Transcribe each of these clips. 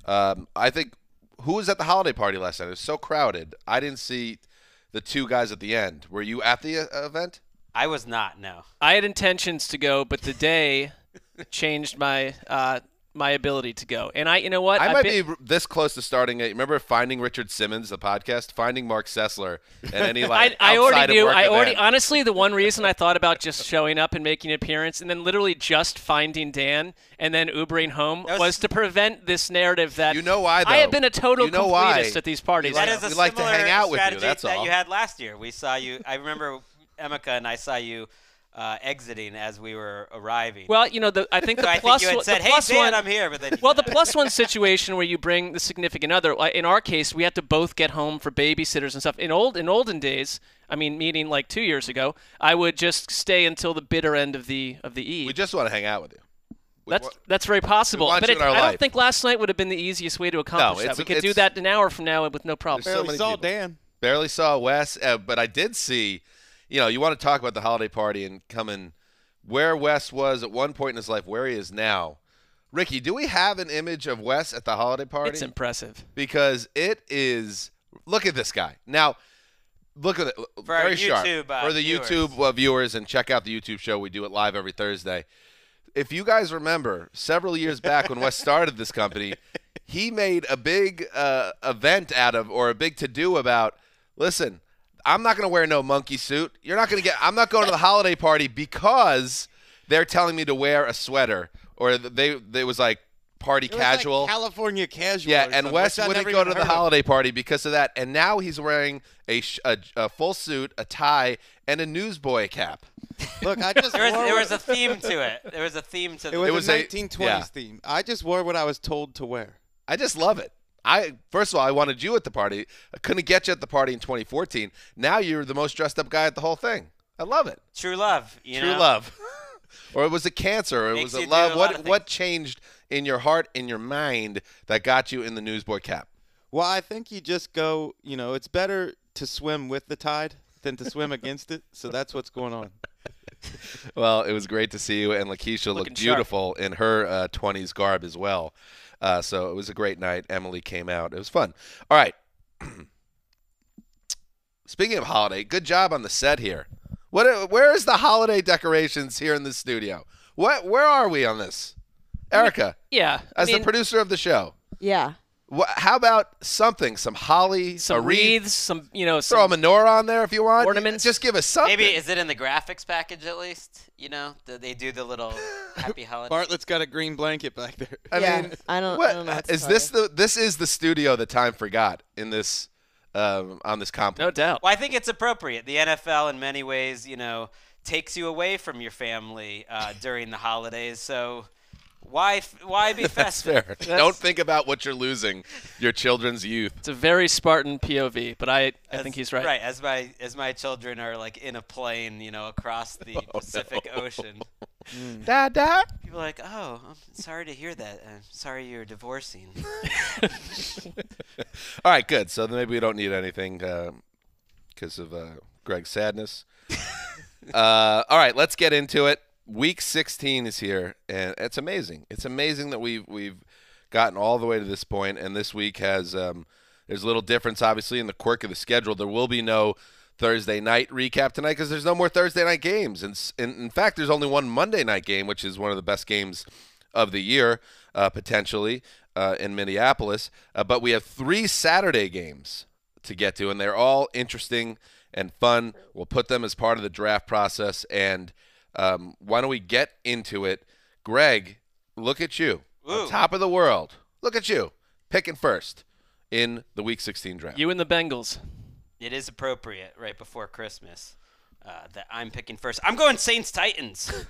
I think who was at the holiday party last night? It was so crowded. I didn't see the two guys at the end. Were you at the event? I was not, no. I had intentions to go, but the day changed my my ability to go. And you know what? I might be this close to starting it. Remember Finding Richard Simmons, the podcast? Finding Mark Sessler and any I already knew. event. Honestly, the one reason I thought about just showing up and making an appearance and then literally just finding Dan and then Ubering home was to prevent this narrative that you know why, though? I have been a total completist at these parties. That is a we like to hang out with you. That's that all. you had last year. We saw you. I remember Emeka and I saw you exiting as we were arriving. Well, you know, I think the so plus I think you had said, "Hey, Dan, I'm here," but then well, the +1 situation where you bring the significant other. In our case, we had to both get home for babysitters and stuff. In olden days, I mean, meaning like 2 years ago, I would just stay until the bitter end of the eve. We just want to hang out with you. That's very possible. But I life. don't think last night would have been the easiest way to accomplish that. We could do that an hour from now with no problem. Barely saw Dan. Barely saw Wes, but I did see. You know, you want to talk about the holiday party and coming where Wes was at one point in his life, where he is now. Ricky, do we have an image of Wes at the holiday party? It's impressive. Because it is – look at this guy. Now, look at it. Very sharp. For the viewers. YouTube viewers, and check out the YouTube show. We do it live every Thursday. If you guys remember, several years back when Wes started this company, he made a big event out of – or a big to-do about, listen – I'm not going to wear no monkey suit. You're not going to get – I'm not going to the holiday party because they're telling me to wear a sweater. Or they was like party casual. Like California casual. Yeah, and Wes wouldn't go to the holiday party because of that. And now he's wearing a full suit, a tie, and a newsboy cap. Look, I just there was a theme to it. There was a theme to it. It was a 1920s theme. I just wore what I was told to wear. I just love it. First of all, I wanted you at the party. I couldn't get you at the party in 2014. Now you're the most dressed up guy at the whole thing. I love it. True love. True love. Or was it cancer? Or was it love? What changed in your heart, in your mind, that got you in the newsboy cap? Well, I think you just go, it's better to swim with the tide than to swim against it. So that's what's going on. Well, it was great to see you. And Lakeisha looked beautiful in her 20s garb as well. So it was a great night. Emily came out. It was fun. All right. Speaking of holiday, good job on the set here. Where is the holiday decorations here in the studio? Where are we on this? Erica. Yeah. As the producer of the show. Yeah. How about some holly, some wreaths, some throw a menorah on there if you want. Ornaments. Just give us something. Maybe is it in the graphics package at least? They do the little happy holiday. Bartlett's got a green blanket back there. I mean, I don't know. Is this this is the studio that time forgot in this on this complex? No doubt. Well, I think it's appropriate. The NFL in many ways, takes you away from your family during the holidays. So why be festive? That's fair. Don't think about what you're losing, your children's youth. It's a very Spartan POV, but I think he's right. Right, as my children are like in a plane, across the Pacific Ocean. Dada. People are like, oh, I'm sorry to hear that. I'm sorry you're divorcing. All right, good. So maybe we don't need anything because of Greg's sadness. All right, let's get into it. Week 16 is here, and it's amazing. It's amazing that we've gotten all the way to this point, and this week has there's a little difference, obviously, in the quirk of the schedule. There will be no Thursday night recap tonight because there's no more Thursday night games. And in fact, there's only one Monday night game, which is one of the best games of the year, potentially, in Minneapolis. But we have 3 Saturday games to get to, and they're all interesting and fun. We'll put them as part of the draft process, and why don't we get into it? Greg, look at you. Ooh. On top of the world. Look at you. Picking first in the Week 16 draft. You and the Bengals. It is appropriate right before Christmas that I'm picking first. I'm going Saints-Titans.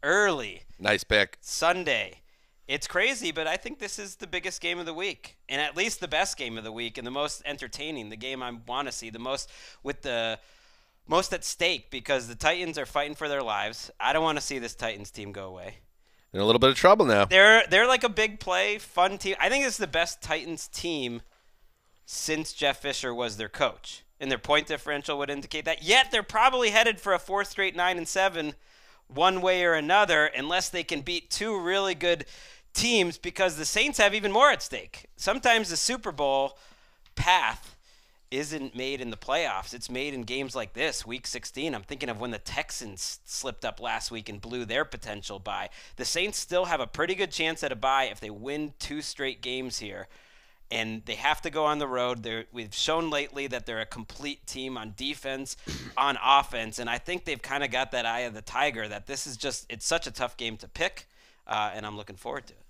Early. Nice pick. Sunday. It's crazy, but I think this is the biggest game of the week, and at least the best game of the week, and the most entertaining, the game I want to see, the most with the most at stake, because the Titans are fighting for their lives. I don't want to see this Titans team go away. In a little bit of trouble now. They're like a big play, fun team. I think it's the best Titans team since Jeff Fisher was their coach, and their point differential would indicate that. Yet they're probably headed for a 4th straight 9-7 one way or another, unless they can beat 2 really good teams because the Saints have even more at stake. Sometimes the Super Bowl path isn't made in the playoffs. It's made in games like this, Week 16. I'm thinking of when the Texans slipped up last week and blew their potential bye. The Saints still have a pretty good chance at a bye if they win 2 straight games here. And they have to go on the road. We've shown lately that they're a complete team on defense, on offense. And I think they've kind of got that eye of the tiger that this is just – it's such a tough game to pick, and I'm looking forward to it.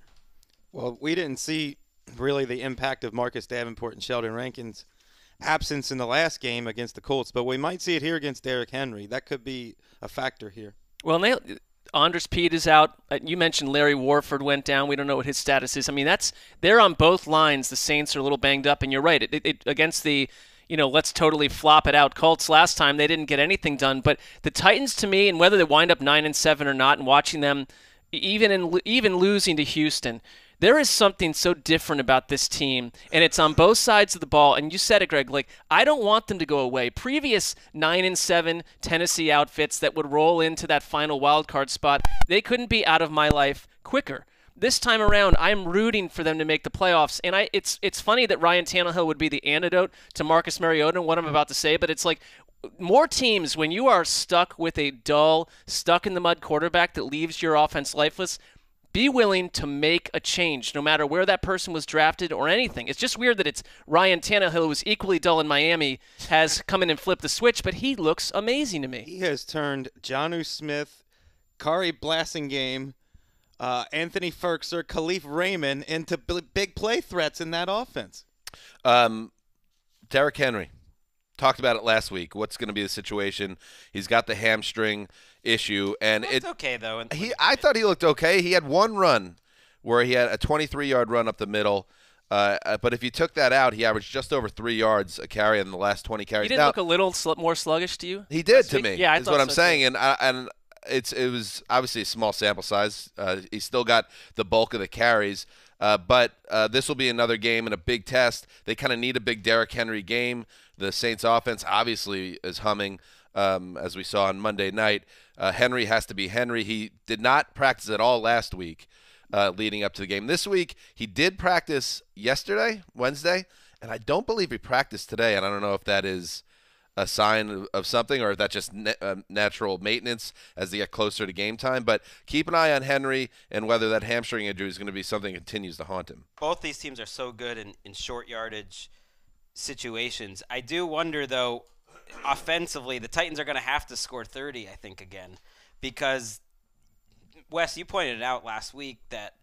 Well, we didn't see really the impact of Marcus Davenport and Sheldon Rankins' absence in the last game against the Colts, but we might see it here against Derrick Henry. That could be a factor here. Well, Andres Pete is out. You mentioned Larry Warford went down. We don't know what his status is. I mean, they're on both lines. The Saints are a little banged up, and you're right. It against the let's totally flop it out Colts last time, they didn't get anything done. But the Titans, to me, and whether they wind up 9-7 or not, and watching them even losing to Houston, there is something so different about this team, and it's on both sides of the ball. And you said it, Greg. Like, I don't want them to go away. Previous 9-7 Tennessee outfits that would roll into that final wild card spot, they couldn't be out of my life quicker. This time around, I'm rooting for them to make the playoffs. And it's funny that Ryan Tannehill would be the antidote to Marcus Mariota and what I'm about to say, but it's like more teams, when you are stuck with a dull, stuck-in-the-mud quarterback that leaves your offense lifeless, be willing to make a change, no matter where that person was drafted or anything. It's just weird that it's Ryan Tannehill, who was equally dull in Miami, has come in and flipped the switch, but he looks amazing to me. He has turned Jonnu Smith, Kari Blasingame, Anthony Ferkser, Khalif Raymond into big play threats in that offense. Derrick Henry. Talked about it last week. What's going to be the situation? He's got the hamstring issue, and it's okay though. I thought he looked okay. He had one run where he had a 23-yard run up the middle, but if you took that out, he averaged just over 3 yards a carry in the last 20 carries. He didn't look a little more sluggish to you? He did to me. Yeah, I is thought what I'm so saying, too. and it was obviously a small sample size. He still got the bulk of the carries. But this will be another game and a big test. They kind of need a big Derrick Henry game. The Saints offense obviously is humming, as we saw on Monday night. Henry has to be Henry. He did not practice at all last week leading up to the game. This week, he did practice yesterday, Wednesday, and I don't believe he practiced today. And I don't know if that is a sign of something or if that's just natural maintenance as they get closer to game time. But keep an eye on Henry and whether that hamstring injury is going to be something that continues to haunt him. Both these teams are so good in short yardage situations. I do wonder, though, offensively, the Titans are going to have to score 30, I think, again, because, Wes, you pointed it out last week that,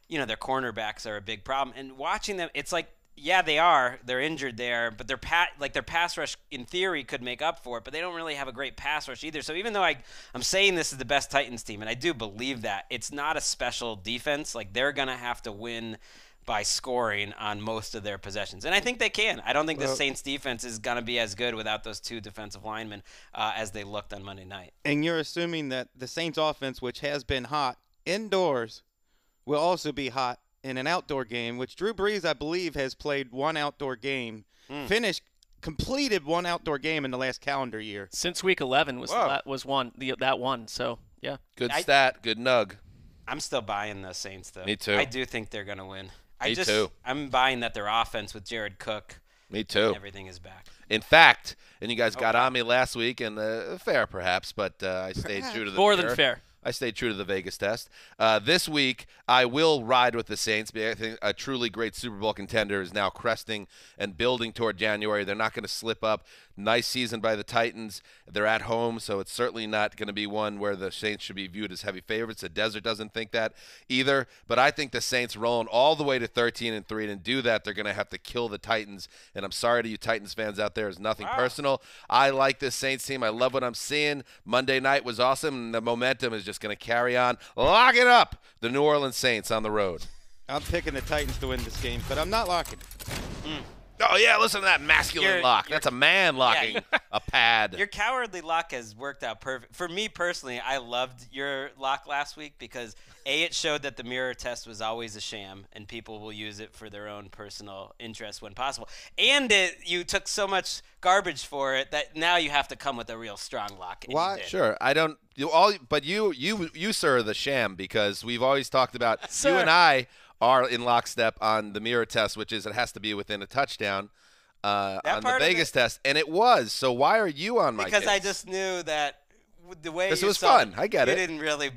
their cornerbacks are a big problem. And watching them, it's like, yeah, they are. They're injured there, but their pass rush, in theory, could make up for it, but they don't really have a great pass rush either. So even though I'm saying this is the best Titans team, and I do believe that, it's not a special defense. Like, they're going to have to win by scoring on most of their possessions. And I think they can. I don't think the Saints defense is going to be as good without those two defensive linemen as they looked on Monday night. And you're assuming that the Saints offense, which has been hot indoors, will also be hot in an outdoor game, which Drew Brees, I believe, has played one outdoor game, completed one outdoor game in the last calendar year. Since week 11 was one. So, yeah. Good stat, good nug. I'm still buying the Saints, though. Me too. I do think they're going to win. Me too. I'm buying that their offense with Jared Cook. Me too. Everything is back. In fact, and you guys got on me last week, and fair perhaps, but I stayed true to the more than fair. I stayed true to the Vegas test. This week, I will ride with the Saints. I think a truly great Super Bowl contender is now cresting and building toward January. They're not going to slip up. Nice season by the Titans. They're at home, so it's certainly not going to be one where the Saints should be viewed as heavy favorites. The Desert doesn't think that either. But I think the Saints rolling all the way to 13-3, and to do that, they're going to have to kill the Titans. And I'm sorry to you Titans fans out there. It's nothing personal. I like this Saints team. I love what I'm seeing. Monday night was awesome, and the momentum is just going to carry on. Lock it up, the New Orleans Saints on the road. I'm picking the Titans to win this game, but I'm not locking it. Oh, yeah, listen to that masculine lock. That's a man locking a pad. Your cowardly lock has worked out perfect. For me personally, I loved your lock last week because, A, it showed that the mirror test was always a sham and people will use it for their own personal interest when possible. And you took so much garbage for it that now you have to come with a real strong lock. Why? Sure. I don't – but you sir, are the sham because we've always talked about – Sir. You and I are in lockstep on the mirror test, which is it has to be within a touchdown on the Vegas test, and it was. So why are you on my case? Because I just knew that the way this you was saw fun. I get you it. Didn't really.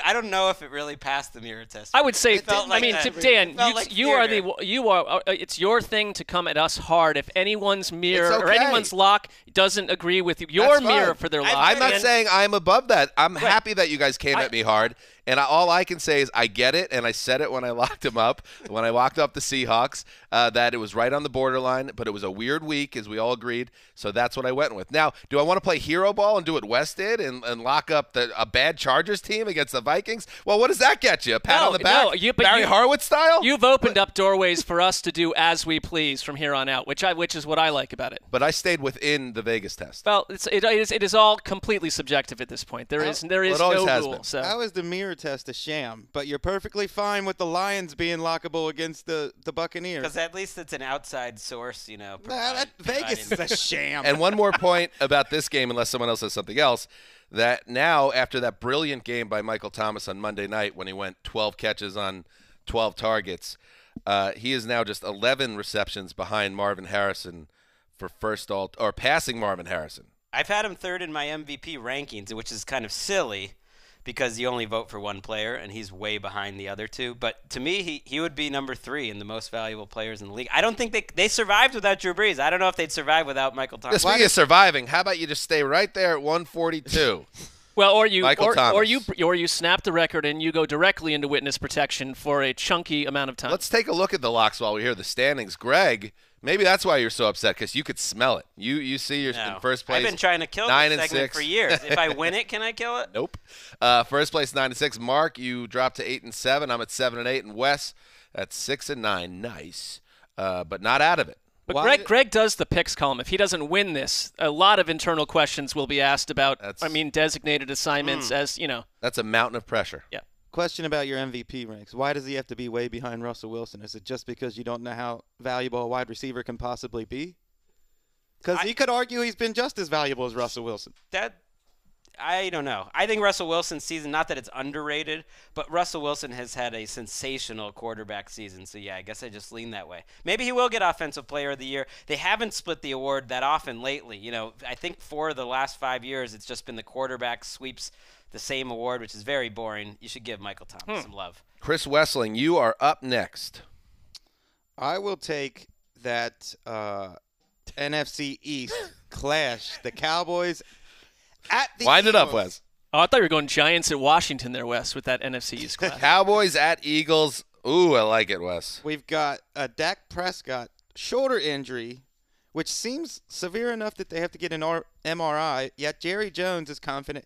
I don't know if it really passed the mirror test. I would say, like Dan, like you are it's your thing to come at us hard. If anyone's mirror or anyone's lock doesn't agree with your mirror for their lock. I'm not saying I'm above that. I'm happy that you guys came at me hard. And all I can say is I get it, and I said it when I locked him up, when I locked up the Seahawks, that it was right on the borderline, but it was a weird week, as we all agreed, so that's what I went with. Now, do I want to play hero ball and do what Wes did and lock up a bad Chargers team against the Vikings? Well, what does that get you? A pat on the back? Barry Harwood style? You've opened up doorways for us to do as we please from here on out, which is what I like about it. But I stayed within the Vegas test. Well, it is all completely subjective at this point. There is no rule. So. How is the mirror test a sham? But you're perfectly fine with the Lions being lockable against the Buccaneers. Because at least it's an outside source, Vegas is a sham. And one more point about this game, unless someone else says something else, that now after that brilliant game by Michael Thomas on Monday night when he went 12 catches on 12 targets, he is now just 11 receptions behind Marvin Harrison for passing Marvin Harrison. I've had him third in my MVP rankings, which is kind of silly because you only vote for one player, and he's way behind the other two. But to me, he would be number 3 in the most valuable players in the league. I don't think they survived without Drew Brees. I don't know if they'd survive without Michael Thomas. Speaking of surviving, how about you just stay right there at 142? Well, or you snap the record and you go directly into witness protection for a chunky amount of time. Let's take a look at the locks while we hear the standings. Greg, maybe that's why you're so upset, because you could smell it. You see you're in first place. I've been trying to kill this segment for years. If I win it, can I kill it? Nope. First place 9-6. Mark, you dropped to 8-7. I'm at 7-8, and Wes at 6-9. Nice, but not out of it. But Greg does the picks column. If he doesn't win this, a lot of internal questions will be asked about. Designated assignments as That's a mountain of pressure. Yeah. Question about your MVP ranks. Why does he have to be way behind Russell Wilson? Is it just because you don't know how valuable a wide receiver can possibly be? Because you could argue he's been just as valuable as Russell Wilson. I don't know. I think Russell Wilson's season, not that it's underrated, but Russell Wilson has had a sensational quarterback season. So, yeah, I guess I just lean that way. Maybe he will get Offensive Player of the Year. They haven't split the award that often lately. I think for the last 5 years, it's just been the quarterback sweeps the same award, which is very boring. You should give Michael Thomas some love. Chris Wessling, you are up next. I will take that NFC East clash. The Cowboys at the Wind it up, Eagles. Wes. Oh, I thought you were going Giants at Washington there, Wes, with that NFC East class. Cowboys at Eagles. Ooh, I like it, Wes. We've got a Dak Prescott shoulder injury, which seems severe enough that they have to get an MRI, yet Jerry Jones is confident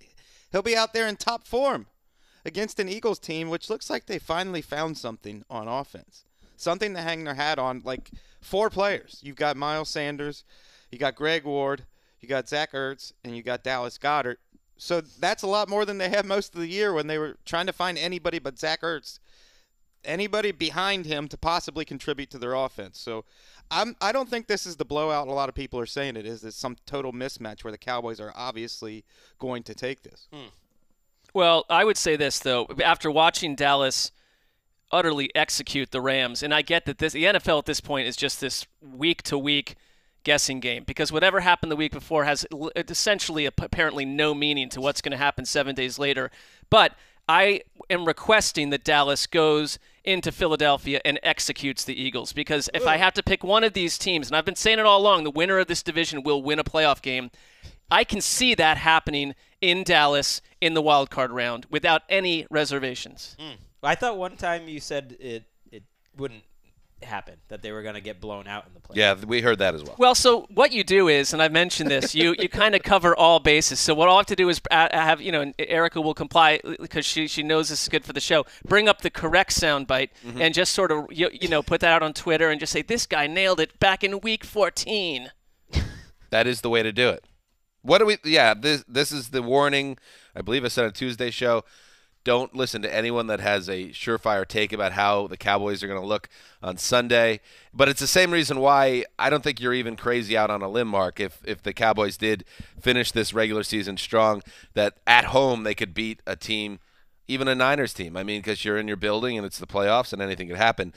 he'll be out there in top form against an Eagles team, which looks like they finally found something on offense. Something to hang their hat on, like 4 players. You've got Miles Sanders, you got Greg Ward, you got Zach Ertz, and you got Dallas Goedert. So that's a lot more than they had most of the year when they were trying to find anybody but Zach Ertz, anybody behind him to possibly contribute to their offense. So I don't think this is the blowout a lot of people are saying it is. It's some total mismatch where the Cowboys are obviously going to take this. Well, I would say this, though. After watching Dallas utterly execute the Rams, and I get that the NFL at this point is just this week-to-week guessing game, because whatever happened the week before has essentially apparently no meaning to what's going to happen 7 days later. But I am requesting that Dallas goes into Philadelphia and executes the Eagles, because if I have to pick one of these teams, and I've been saying it all along, the winner of this division will win a playoff game, I can see that happening in Dallas in the wild card round without any reservations. I thought one time you said it wouldn't happen, that they were going to get blown out in the playoffs. Yeah, we heard that as well. Well, so what you do is, and I've mentioned this, you kind of cover all bases. So what I'll have to do is have, and Erica will comply because she knows this is good for the show, bring up the correct soundbite and just sort of, put that out on Twitter and just say, this guy nailed it back in week 14. That is the way to do it. This is the warning. I believe I said on Tuesday's show. Don't listen to anyone that has a surefire take about how the Cowboys are going to look on Sunday. But it's the same reason why I don't think you're even crazy out on a limb, Mark, if the Cowboys did finish this regular season strong, that at home they could beat a team, even a Niners team. I mean, because you're in your building and it's the playoffs and anything could happen.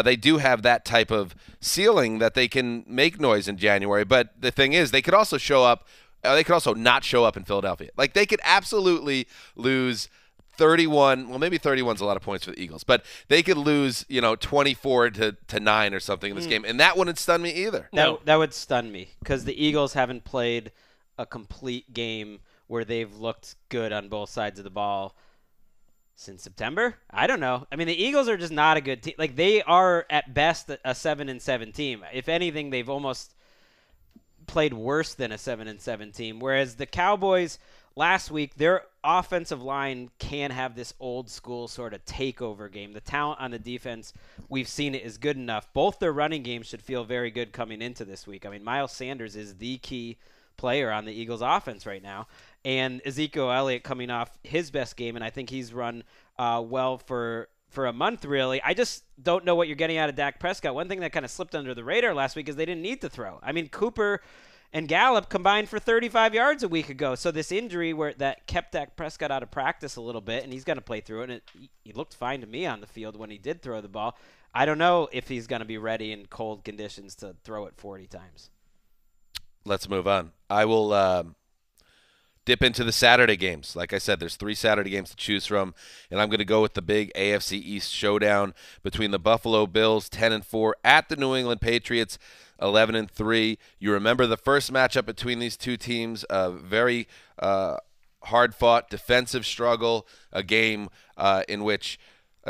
They do have that type of ceiling that they can make noise in January. But the thing is, they could also show up. They could also not show up in Philadelphia. Like, they could absolutely lose 31. Well, maybe 31 is a lot of points for the Eagles, but they could lose, 24 to 9 or something in this game, and that wouldn't stun me either. No, that would stun me because the Eagles haven't played a complete game where they've looked good on both sides of the ball since September. I don't know. I mean, the Eagles are just not a good team. Like, they are at best a 7-7 team. If anything, they've almost played worse than a 7-7 team. Whereas the Cowboys last week, their offensive line can have this old school sort of takeover game. The talent on the defense, we've seen it, is good enough. Both their running games should feel very good coming into this week. I mean, Miles Sanders is the key player on the Eagles offense right now. And Ezekiel Elliott coming off his best game, and I think he's run well for a month, really. I just don't know what you're getting out of Dak Prescott. One thing that kind of slipped under the radar last week is they didn't need to throw. I mean, Cooper and Gallup combined for 35 yards a week ago. So this injury that kept Dak Prescott out of practice a little bit, and he's going to play through it, and he looked fine to me on the field when he did throw the ball. I don't know if he's going to be ready in cold conditions to throw it 40 times. Let's move on. I will dip into the Saturday games. Like I said, there's 3 Saturday games to choose from, and I'm going to go with the big AFC East showdown between the Buffalo Bills, 10-4, at the New England Patriots, 11-3. You remember the first matchup between these two teams, a very hard-fought defensive struggle, a game in which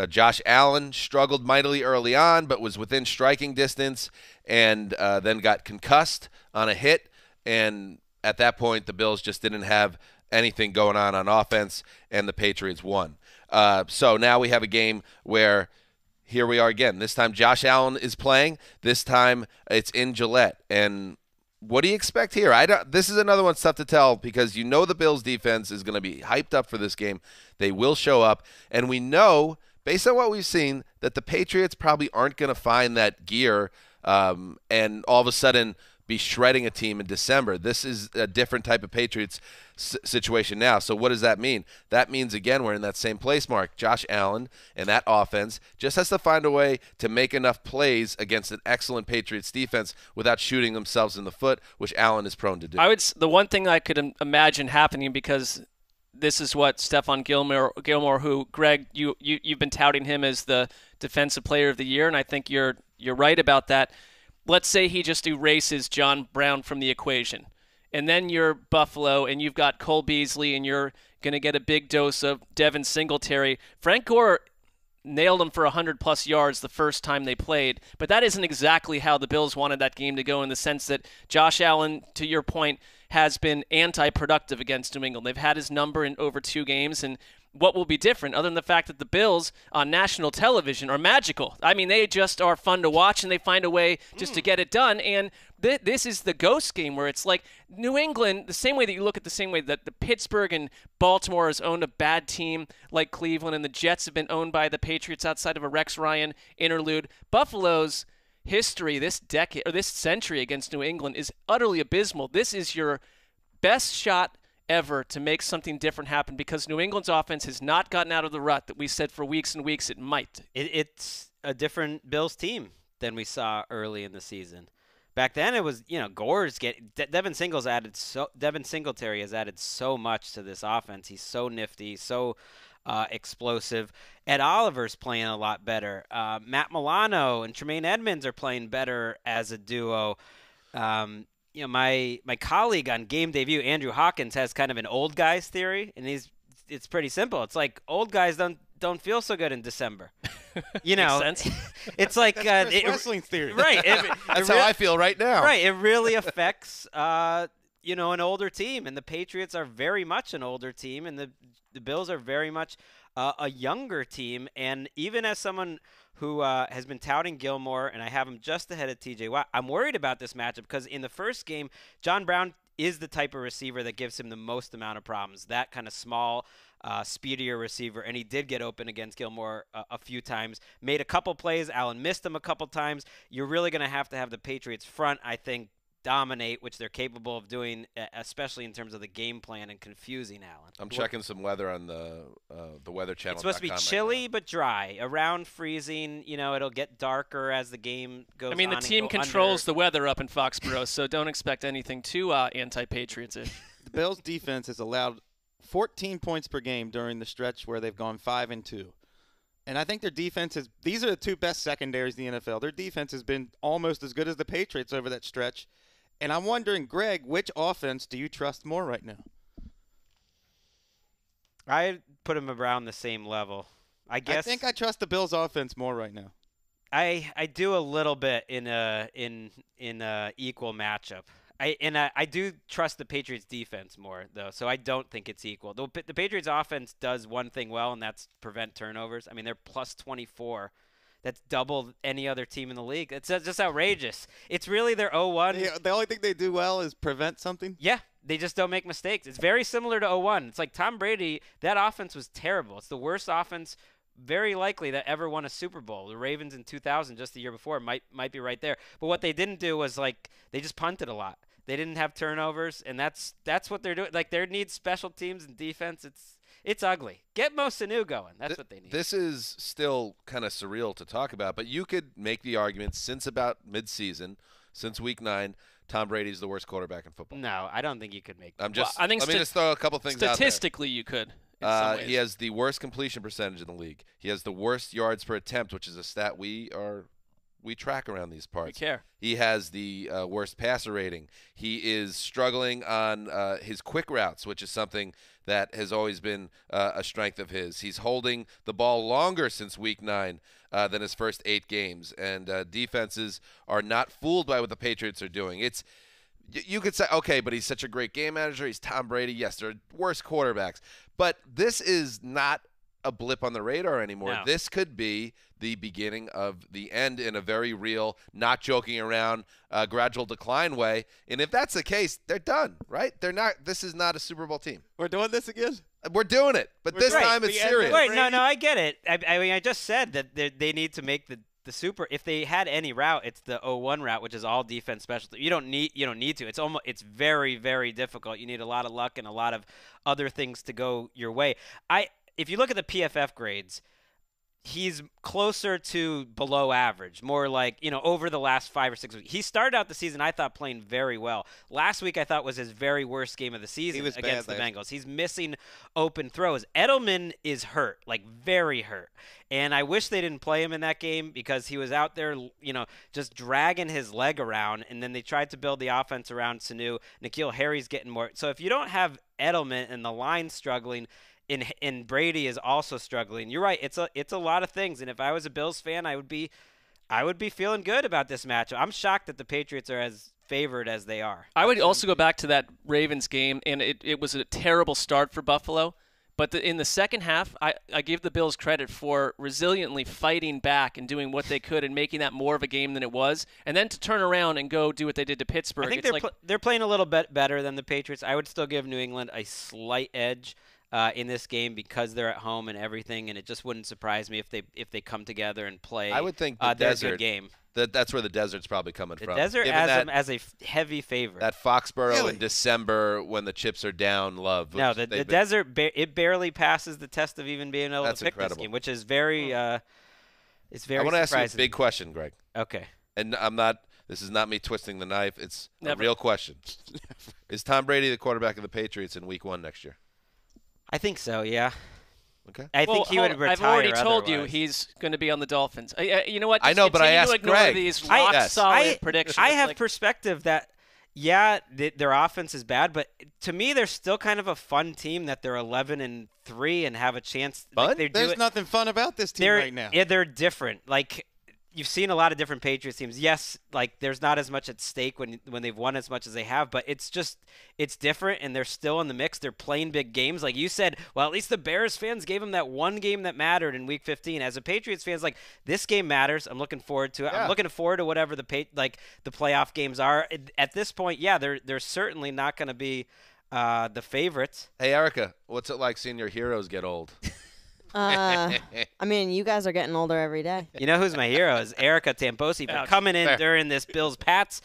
Josh Allen struggled mightily early on, but was within striking distance, and then got concussed on a hit, and at that point, the Bills just didn't have anything going on offense, and the Patriots won. So now we have a game where here we are again. This time Josh Allen is playing. This time it's in Gillette. And what do you expect here? This is another one tough to tell because the Bills defense is going to be hyped up for this game. They will show up. And we know, based on what we've seen, that the Patriots probably aren't going to find that gear and all of a sudden be shredding a team in December. This is a different type of Patriots situation now. So what does that mean? That means, again, we're in that same place, Mark. Josh Allen and that offense just has to find a way to make enough plays against an excellent Patriots defense without shooting themselves in the foot, which Allen is prone to do. The one thing I could imagine happening, because this is what Stephon Gilmore, who, Greg, you've been touting him as the defensive player of the year, and I think you're right about that. Let's say he just erases John Brown from the equation. And then you're Buffalo, and you've got Cole Beasley, and you're going to get a big dose of Devin Singletary. Frank Gore nailed him for 100-plus yards the first time they played, but that isn't exactly how the Bills wanted that game to go, in the sense that Josh Allen, to your point, has been anti-productive against New England. They've had his number in over 2 games, and what will be different, other than the fact that the Bills on national television are magical? I mean, they just are fun to watch, and they find a way just to get it done. And this is the ghost game where it's like New England, the same way that you look at the same way that the Pittsburgh and Baltimore has owned a bad team like Cleveland, and the Jets have been owned by the Patriots outside of a Rex Ryan interlude. Buffalo's history this decade or this century against New England is utterly abysmal. This is your best shot ever to make something different happen, because New England's offense has not gotten out of the rut that we said for weeks and weeks it might. It's a different Bills team than we saw early in the season. Back then it was, Devin Singletary has added so much to this offense. He's so nifty, so explosive. Ed Oliver's playing a lot better. Matt Milano and Tremaine Edmonds are playing better as a duo. My colleague on Game Debut, Andrew Hawkins, has kind of an old guys theory, and it's pretty simple. It's like old guys don't feel so good in December. Makes sense. It's like wrestling theory, right? That's how I feel right now. Right, it really affects an older team, and the Patriots are very much an older team, and the Bills are very much a younger team. And even as someone who has been touting Gilmore, and I have him just ahead of TJ Watt, I'm worried about this matchup because in the first game, John Brown is the type of receiver that gives him the most amount of problems, that kind of small, speedier receiver, and he did get open against Gilmore a few times, made a couple plays. Allen missed him a couple times. You're really going to have the Patriots front, I think, dominate, which they're capable of doing, especially in terms of the game plan and confusing Allen. I'm checking some weather on the Weather Channel. It's supposed to be chilly but dry, around freezing. It'll get darker as the game goes on. I mean, the team controls the weather up in Foxborough, so don't expect anything too anti-Patriots-ish. The Bills' defense has allowed 14 points per game during the stretch where they've gone 5-2. And I think their defense is – these are the two best secondaries in the NFL. Their defense has been almost as good as the Patriots over that stretch. And I'm wondering, Greg, which offense do you trust more right now? I put them around the same level. I think I trust the Bills' offense more right now. I do a little bit in a equal matchup. I do trust the Patriots defense more though, so I don't think it's equal. The Patriots offense does one thing well, and that's prevent turnovers. I mean, they're plus 24. That's double any other team in the league. It's just outrageous. It's really their 0-1. Yeah, the only thing they do well is prevent something? Yeah, they just don't make mistakes. It's very similar to 0-1. It's like Tom Brady, that offense was terrible. It's the worst offense very likely that ever won a Super Bowl. The Ravens in 2000, just the year before, might be right there. But what they didn't do was, like, they just punted a lot. They didn't have turnovers, and that's what they're doing. Like, there needs special teams and defense. It's ugly. Get Mo Sanu going. That's what they need. This is still kind of surreal to talk about, but you could make the argument since about midseason, since Week 9, Tom Brady's the worst quarterback in football. No, I don't think you could make that. I think let me just throw a couple things out there. Statistically, you could. He has the worst completion percentage in the league. He has the worst yards per attempt, which is a stat we track around these parts. We care. He has the worst passer rating. He is struggling on his quick routes, which is something that has always been a strength of his. He's holding the ball longer since Week 9 than his first 8 games, and defenses are not fooled by what the Patriots are doing. You could say, okay, but he's such a great game manager. He's Tom Brady. Yes, they're worse quarterbacks. But this is not a blip on the radar anymore. No. This could be the beginning of the end in a very real, not joking around, gradual decline way. And if that's the case, they're done, right? They're not. This is not a Super Bowl team. We're doing this again? We're doing it, but this time it's serious. Wait, no, I get it. I mean, I just said that they need to make the super. If they had any route, it's the 0-1 route, which is all defense specialty. You don't need to. It's very, very difficult. You need a lot of luck and a lot of other things to go your way. If you look at the PFF grades, he's closer to below average, more like, over the last 5 or 6 weeks. He started out the season, I thought, playing very well. Last week, I thought, was his very worst game of the season against the Bengals. He's missing open throws. Edelman is hurt, like very hurt. And I wish they didn't play him in that game because he was out there, just dragging his leg around. And then they tried to build the offense around Sanu. N'Keal Harry's getting more. So if you don't have Edelman and the line struggling, and Brady is also struggling. You're right. It's a lot of things. And if I was a Bills fan, I would be feeling good about this matchup. I'm shocked that the Patriots are as favored as they are. I would also go back to that Ravens game, and it was a terrible start for Buffalo. But in the second half, I give the Bills credit for resiliently fighting back and doing what they could and making that more of a game than it was. And then to turn around and go do what they did to Pittsburgh. I think they're playing a little bit better than the Patriots. I would still give New England a slight edge in this game because they're at home and everything, and it just wouldn't surprise me if they come together and play. I would think their good game. That's where the desert's probably coming from. The desert has them as a heavy favorite. That Foxborough in December when the chips are down love. No, the desert, it barely passes the test of even being able to pick this game, which is very it's very surprising. I want to ask you a big question, Greg. Okay. And this is not me twisting the knife. It's a real question. Is Tom Brady the quarterback of the Patriots in Week 1 next year? I think so, yeah. Okay. I think he would retire. I've already told you otherwise. he's going to be on the Ignore you know what? I know, but I asked Greg. These rock-solid predictions. I have perspective that, their offense is bad, but to me, they're still kind of a fun team that they're 11-3 and have a chance. Fun? There's nothing fun about this team right now. Yeah, they're different. Like, you've seen a lot of different Patriots teams. Yes, like there's not as much at stake when they've won as much as they have, but it's different, and they're still in the mix. They're playing big games. Like you said, well, at least the Bears fans gave them that one game that mattered in Week 15. As a Patriots fans, like, this game matters. I'm looking forward to it. Yeah. I'm looking forward to whatever the playoff games are. At this point, they're certainly not going to be the favorites. Hey, Erica, what's it like seeing your heroes get old? I mean, you guys are getting older every day. You know who's my hero is Erica Tamposi for coming in during this Bills-Pats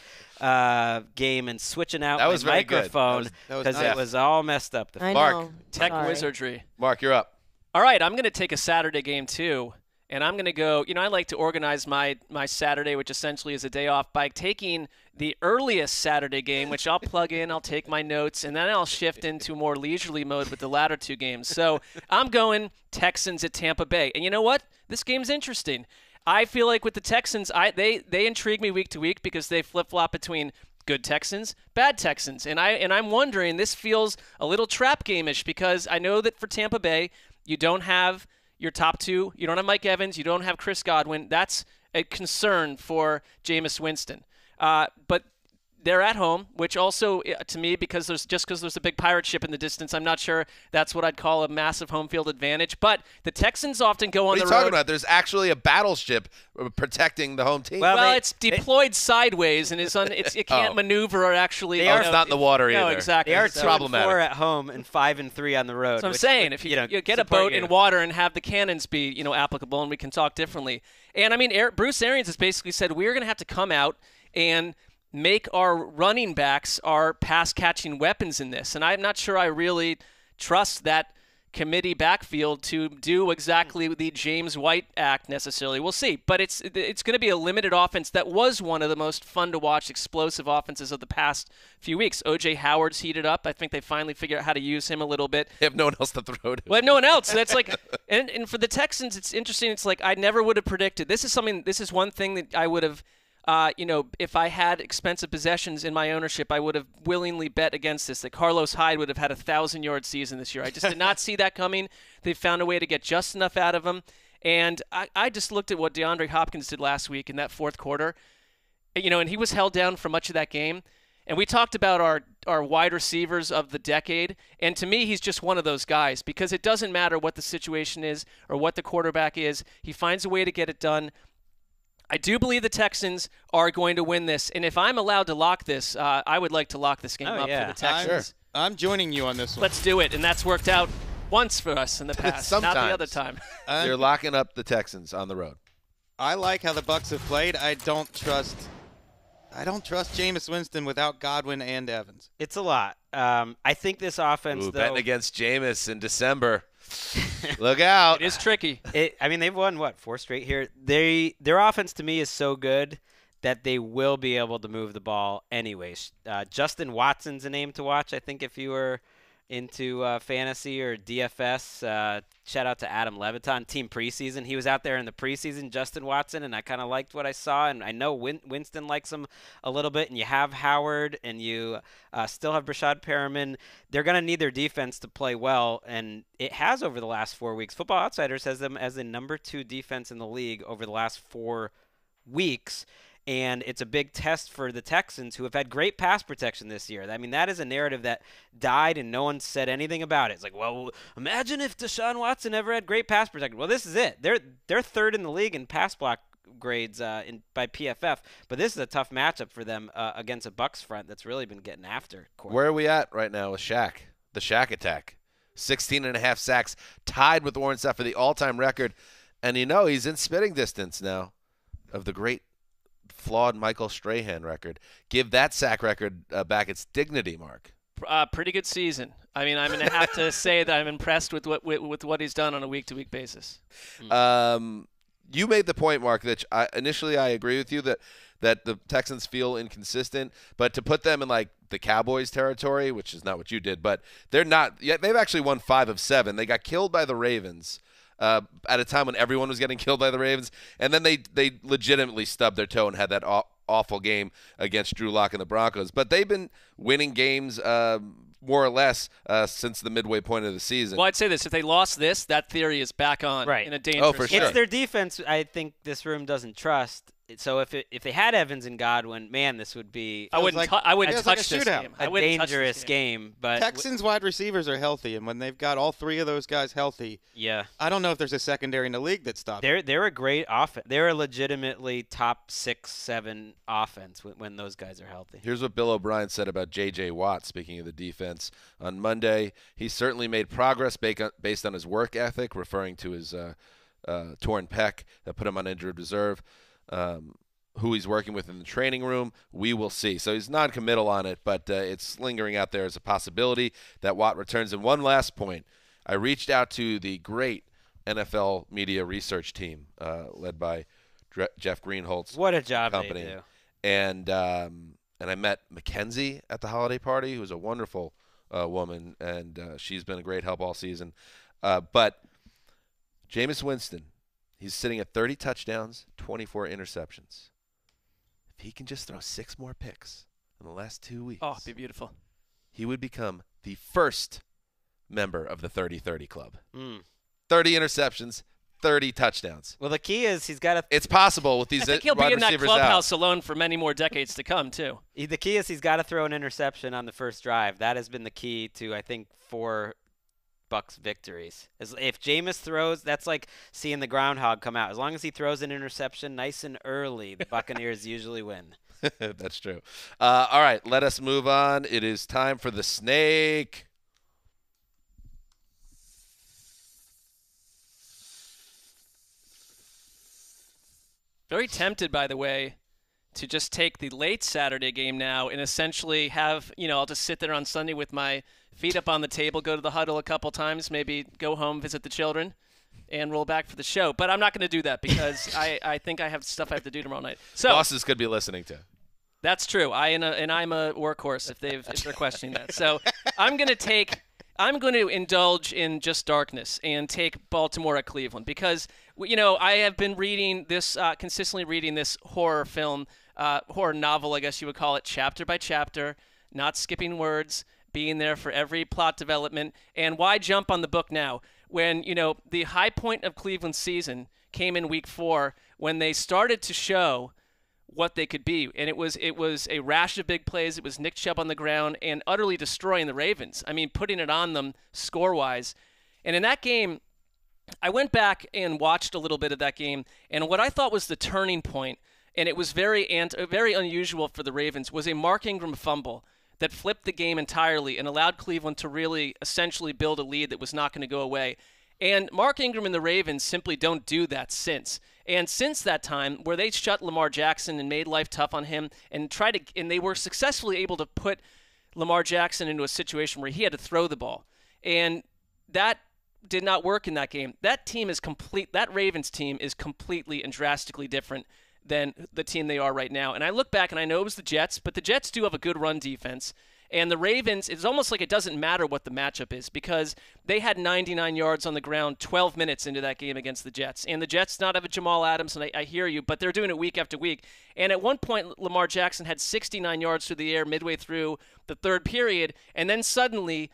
game and switching out That was my very good. microphone because it was all messed up. I Mark. know. Tech Sorry. wizardry. Mark, you're up. All right, I'm going to take a Saturday game too, and I'm going to go. I like to organize my Saturday, which essentially is a day off, by taking the earliest Saturday game, which I'll plug in. I'll take my notes, and then I'll shift into more leisurely mode with the latter two games. So I'm going Texans at Tampa Bay, and you know what? This game's interesting. I feel like with the Texans, they intrigue me week to week because they flip-flop between good Texans, bad Texans, and I'm wondering, this feels a little trap game-ish because I know that for Tampa Bay, you don't have your top two. You don't have Mike Evans. You don't have Chris Godwin. That's a concern for Jameis Winston. But they're at home, which also, to me, because there's a big pirate ship in the distance, I'm not sure that's what I'd call a massive home field advantage. But the Texans often go on the road. What are you talking about? There's actually a battleship protecting the home team. Well, it's deployed sideways and it can't maneuver or actually. It's not in the water either. No, exactly. They are So- 2-4 at home and 5-3 on the road. So I'm saying, if you get a boat in water and have the cannons be applicable, and we can talk differently. And I mean, Bruce Arians has basically said we're going to have to come out and make our running backs our pass-catching weapons in this. And I'm not sure I really trust that committee backfield to do exactly the James White act necessarily. We'll see. But it's going to be a limited offense that was one of the most fun-to-watch, explosive offenses of the past few weeks. O.J. Howard's heated up. I think they finally figured out how to use him a little bit. They have no one else to throw to. Well, no one else. That's like, and for the Texans, it's interesting. It's like I never would have predicted. This is one thing that I would have if I had expensive possessions in my ownership, I would have willingly bet against this, that Carlos Hyde would have had a 1,000-yard season this year. I just did not see that coming. They found a way to get just enough out of him. And I just looked at what DeAndre Hopkins did last week in that fourth quarter, and he was held down for much of that game. And we talked about our wide receivers of the decade, and to me, he's just one of those guys because it doesn't matter what the situation is or what the quarterback is. He finds a way to get it done. I do believe the Texans are going to win this, and if I'm allowed to lock this, I would like to lock this game up for the Texans. I'm joining you on this one. Let's do it, and that's worked out once for us in the past, not the other time. You're locking up the Texans on the road. I like how the Bucs have played. I don't trust Jameis Winston without Godwin and Evans. It's a lot. I think this offense, though, betting against Jameis in December. Look out. It is tricky. They've won, 4 straight here. Their offense, to me, is so good that they will be able to move the ball anyways. Justin Watson's a name to watch, I think, if you were into fantasy or DFS. Shout out to Adam Leviton, team preseason. He was out there in the preseason, Justin Watson, and I kind of liked what I saw. And I know Winston likes him a little bit. And you have Howard, and you still have Brashad Perriman. They're going to need their defense to play well, and it has over the last 4 weeks. Football Outsiders has them as the number 2 defense in the league over the last 4 weeks. And it's a big test for the Texans, who have had great pass protection this year. I mean, that is a narrative that died and no one said anything about it. It's like, well, imagine if Deshaun Watson ever had great pass protection. Well, this is it. They're third in the league in pass block grades by PFF, but this is a tough matchup for them against a Bucs front that's really been getting after. Where are we at right now with Shaq? The Shaq attack. 16.5 sacks, tied with Warren Sapp for the all-time record. And he's in spitting distance now of the great flawed Michael Strahan record. Give that sack record back its dignity, Mark. Pretty good season. I mean, I'm going to have to say that I'm impressed with what he's done on a week-to-week basis. You made the point, Mark, that initially I agree with you that the Texans feel inconsistent, but to put them in like the Cowboys territory, which is not what you did, but they're not. Yet they've actually won 5 of 7. They got killed by the Ravens. At a time when everyone was getting killed by the Ravens, and then they legitimately stubbed their toe and had that awful game against Drew Lock and the Broncos. But they've been winning games more or less since the midway point of the season. Well, I'd say this. If they lost this, that theory is back on in a dangerous Oh, for sure. It's their defense I think this room doesn't trust. So if they had Evans and Godwin, man, this would be I wouldn't like- touch like a this shootout. game. a I wouldn't touch this dangerous game. But Texans wide receivers are healthy, and when they've got all three of those guys healthy, yeah, I don't know if there's a secondary in the league that stops. they're a great offense. They're a legitimately top 6-7 offense when those guys are healthy. Here's what Bill O'Brien said about J.J. Watt, speaking of the defense, on Monday. He certainly made progress based on his work ethic, referring to his torn pec that put him on injured reserve. Who he's working with in the training room, we will see. So he's non-committal on it, but it's lingering out there as a possibility that Watt returns. And one last point. I reached out to the great NFL media research team led by Jeff Greenholt's What a job company. they do. And I met Mackenzie at the holiday party, who's a wonderful woman, and she's been a great help all season. But Jameis Winston, he's sitting at 30 touchdowns, 24 interceptions. If he can just throw 6 more picks in the last 2 weeks, Oh, it'd be beautiful. he would become the first member of the 30-30 club. Mm. 30 interceptions, 30 touchdowns. Well, the key is he's got to. It's possible with these I think he'll wide be in that receivers clubhouse out. alone for many more decades to come, too. The key is he's got to throw an interception on the first drive. That has been the key to, I think, 4 Bucs victories. If Jameis throws, that's like seeing the groundhog come out. As long as he throws an interception nice and early, the Buccaneers usually win. That's true. All right, let us move on. It is time for the snake. Very tempted, by the way, to just take the late Saturday game now and essentially have, I'll just sit there on Sunday with my feet up on the table, go to the huddle a couple times, maybe go home, visit the children, and roll back for the show. But I'm not going to do that because I think I have stuff I have to do tomorrow night. So Bosses could be listening to. that's true. I'm a workhorse if they're questioning that. So I'm going to indulge in just darkness and take Baltimore at Cleveland because I have been reading this consistently reading this horror film, horror novel, I guess you would call it, chapter by chapter, not skipping words, being there for every plot development. And why jump on the book now when the high point of Cleveland's season came in week 4 when they started to show what they could be, and it was a rash of big plays. It was Nick Chubb on the ground and utterly destroying the Ravens. I mean, putting it on them score-wise. And in that game, I went back and watched a little bit of that game, and what I thought was the turning point, and it was very unusual for the Ravens, was a Mark Ingram fumble that flipped the game entirely and allowed Cleveland to really essentially build a lead that was not going to go away. And Mark Ingram and the Ravens simply don't do that since. And since that time, where they shut Lamar Jackson and made life tough on him and they were successfully able to put Lamar Jackson into a situation where he had to throw the ball. And that did not work in that game. That Ravens team is completely and drastically different than the team they are right now. And I look back and I know it was the Jets, but the Jets do have a good run defense. And the Ravens, it's almost like it doesn't matter what the matchup is because they had 99 yards on the ground 12 minutes into that game against the Jets. And the Jets not have a Jamal Adams, and I hear you, but they're doing it week after week. And at one point, Lamar Jackson had 69 yards through the air midway through the third period, and then suddenly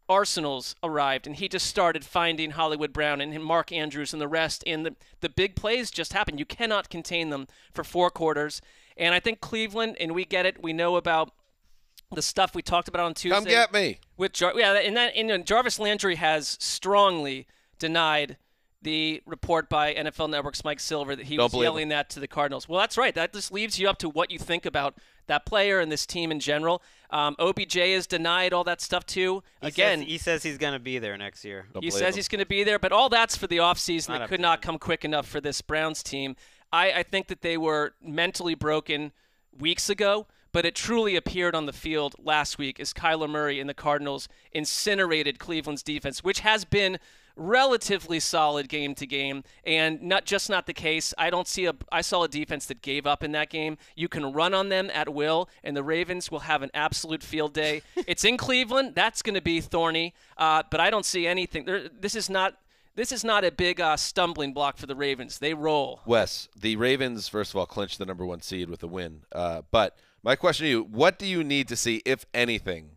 Arsenal's arrived, and he just started finding Hollywood Brown and Mark Andrews and the rest, and the big plays just happened. You cannot contain them for 4 quarters. And I think Cleveland, and we get it, we know about the stuff we talked about on Tuesday. Come get me. With Jarvis Landry has strongly denied the report by NFL Network's Mike Silver that he was yelling that to the Cardinals. Well, that's right. That just leaves you up to what you think about that player and this team in general. OBJ has denied all that stuff too. He says he's going to be there next year. He says he's going to be there, but all that's for the offseason that could not come quick enough for this Browns team. I think that they were mentally broken weeks ago, but it truly appeared on the field last week as Kyler Murray and the Cardinals incinerated Cleveland's defense, which has been relatively solid game to game, and not the case. I saw a defense that gave up in that game. You can run on them at will, and the Ravens will have an absolute field day. It's in Cleveland. That's going to be thorny, but I don't see anything. This is not a big stumbling block for the Ravens. They roll. Wes, the Ravens, first of all, clinched the number 1 seed with a win. But my question to you, what do you need to see, if anything,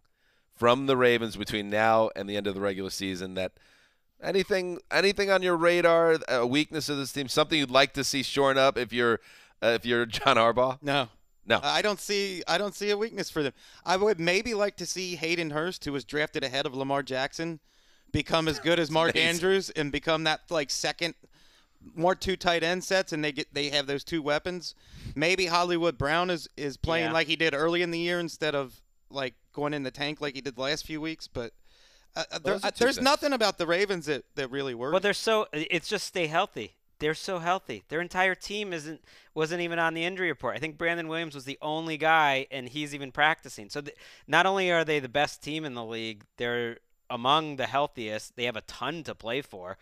from the Ravens between now and the end of the regular season that anything on your radar, a weakness of this team, something you'd like to see shorn up if you're if you're John Harbaugh? No. No. I don't see a weakness for them. I would maybe like to see Hayden Hurst, who was drafted ahead of Lamar Jackson, become as good as Mark Andrews and become that like second, more two tight end sets, and they have those two weapons. Maybe Hollywood Brown is playing like he did early in the year instead of like going in the tank like he did the last few weeks. But there's nothing about the Ravens that really works. Well, it's just stay healthy. They're so healthy. Their entire team wasn't even on the injury report. I think Brandon Williams was the only guy, and he's even practicing. So not only are they the best team in the league, they're among the healthiest. They have a ton to play for.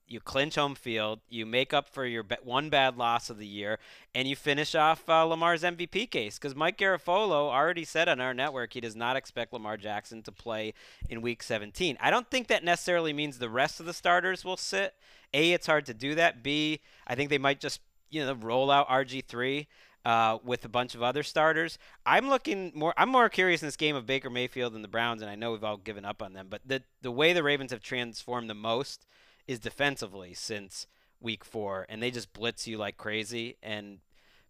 You clinch home field, you make up for your one bad loss of the year, and you finish off Lamar's MVP case. Because Mike Garafolo already said on our network he does not expect Lamar Jackson to play in Week 17. I don't think that necessarily means the rest of the starters will sit. A, it's hard to do that. B, I think they might just roll out RG3 with a bunch of other starters. I'm more curious in this game of Baker Mayfield and the Browns, and I know we've all given up on them, but the way the Ravens have transformed the most is defensively since Week 4, and they just blitz you like crazy. And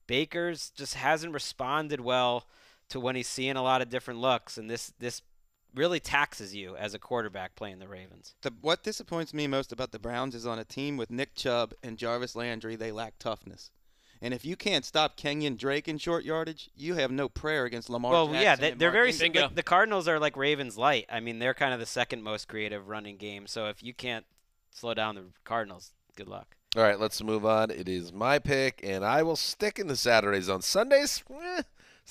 Baker's just hasn't responded well to when he's seeing a lot of different looks, and this really taxes you as a quarterback playing the Ravens. What disappoints me most about the Browns is on a team with Nick Chubb and Jarvis Landry, they lack toughness. And if you can't stop Kenyon Drake in short yardage, you have no prayer against Lamar Jackson. Well, yeah, they're very – the Cardinals are like Ravens light. I mean, they're kind of the second most creative running game. So if you can't slow down the Cardinals, good luck. All right, let's move on. It is my pick, and I will stick in the Saturday zone. Sunday's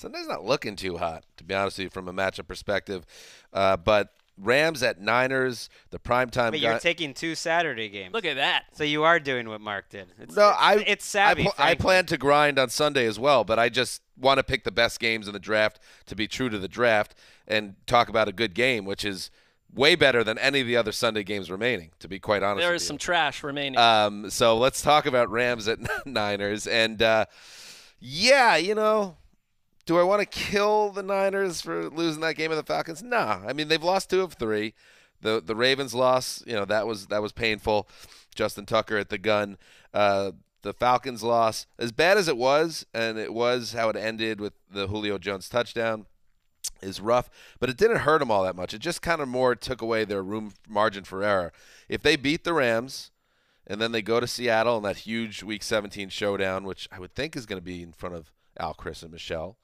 not looking too hot, to be honest with you, from a matchup perspective. But Rams at Niners, the primetime. But you're taking 2 Saturday games. Look at that. So you are doing what Mark did. It's savvy. I plan to grind on Sunday as well, but I just want to pick the best games in the draft to be true to the draft and talk about a good game, which is way better than any of the other Sunday games remaining, to be quite honest with you. There is some trash remaining. So let's talk about Rams at Niners. And, do I want to kill the Niners for losing that game of the Falcons? Nah. I mean, they've lost 2 of 3. The Ravens loss, that was painful. Justin Tucker at the gun. The Falcons loss, as bad as it was, and it was how it ended with the Julio Jones touchdown, is rough, but it didn't hurt them all that much. It just kind of more took away their margin for error. If they beat the Rams and then they go to Seattle in that huge Week 17 showdown, which I would think is going to be in front of Al, Chris, and Michelle,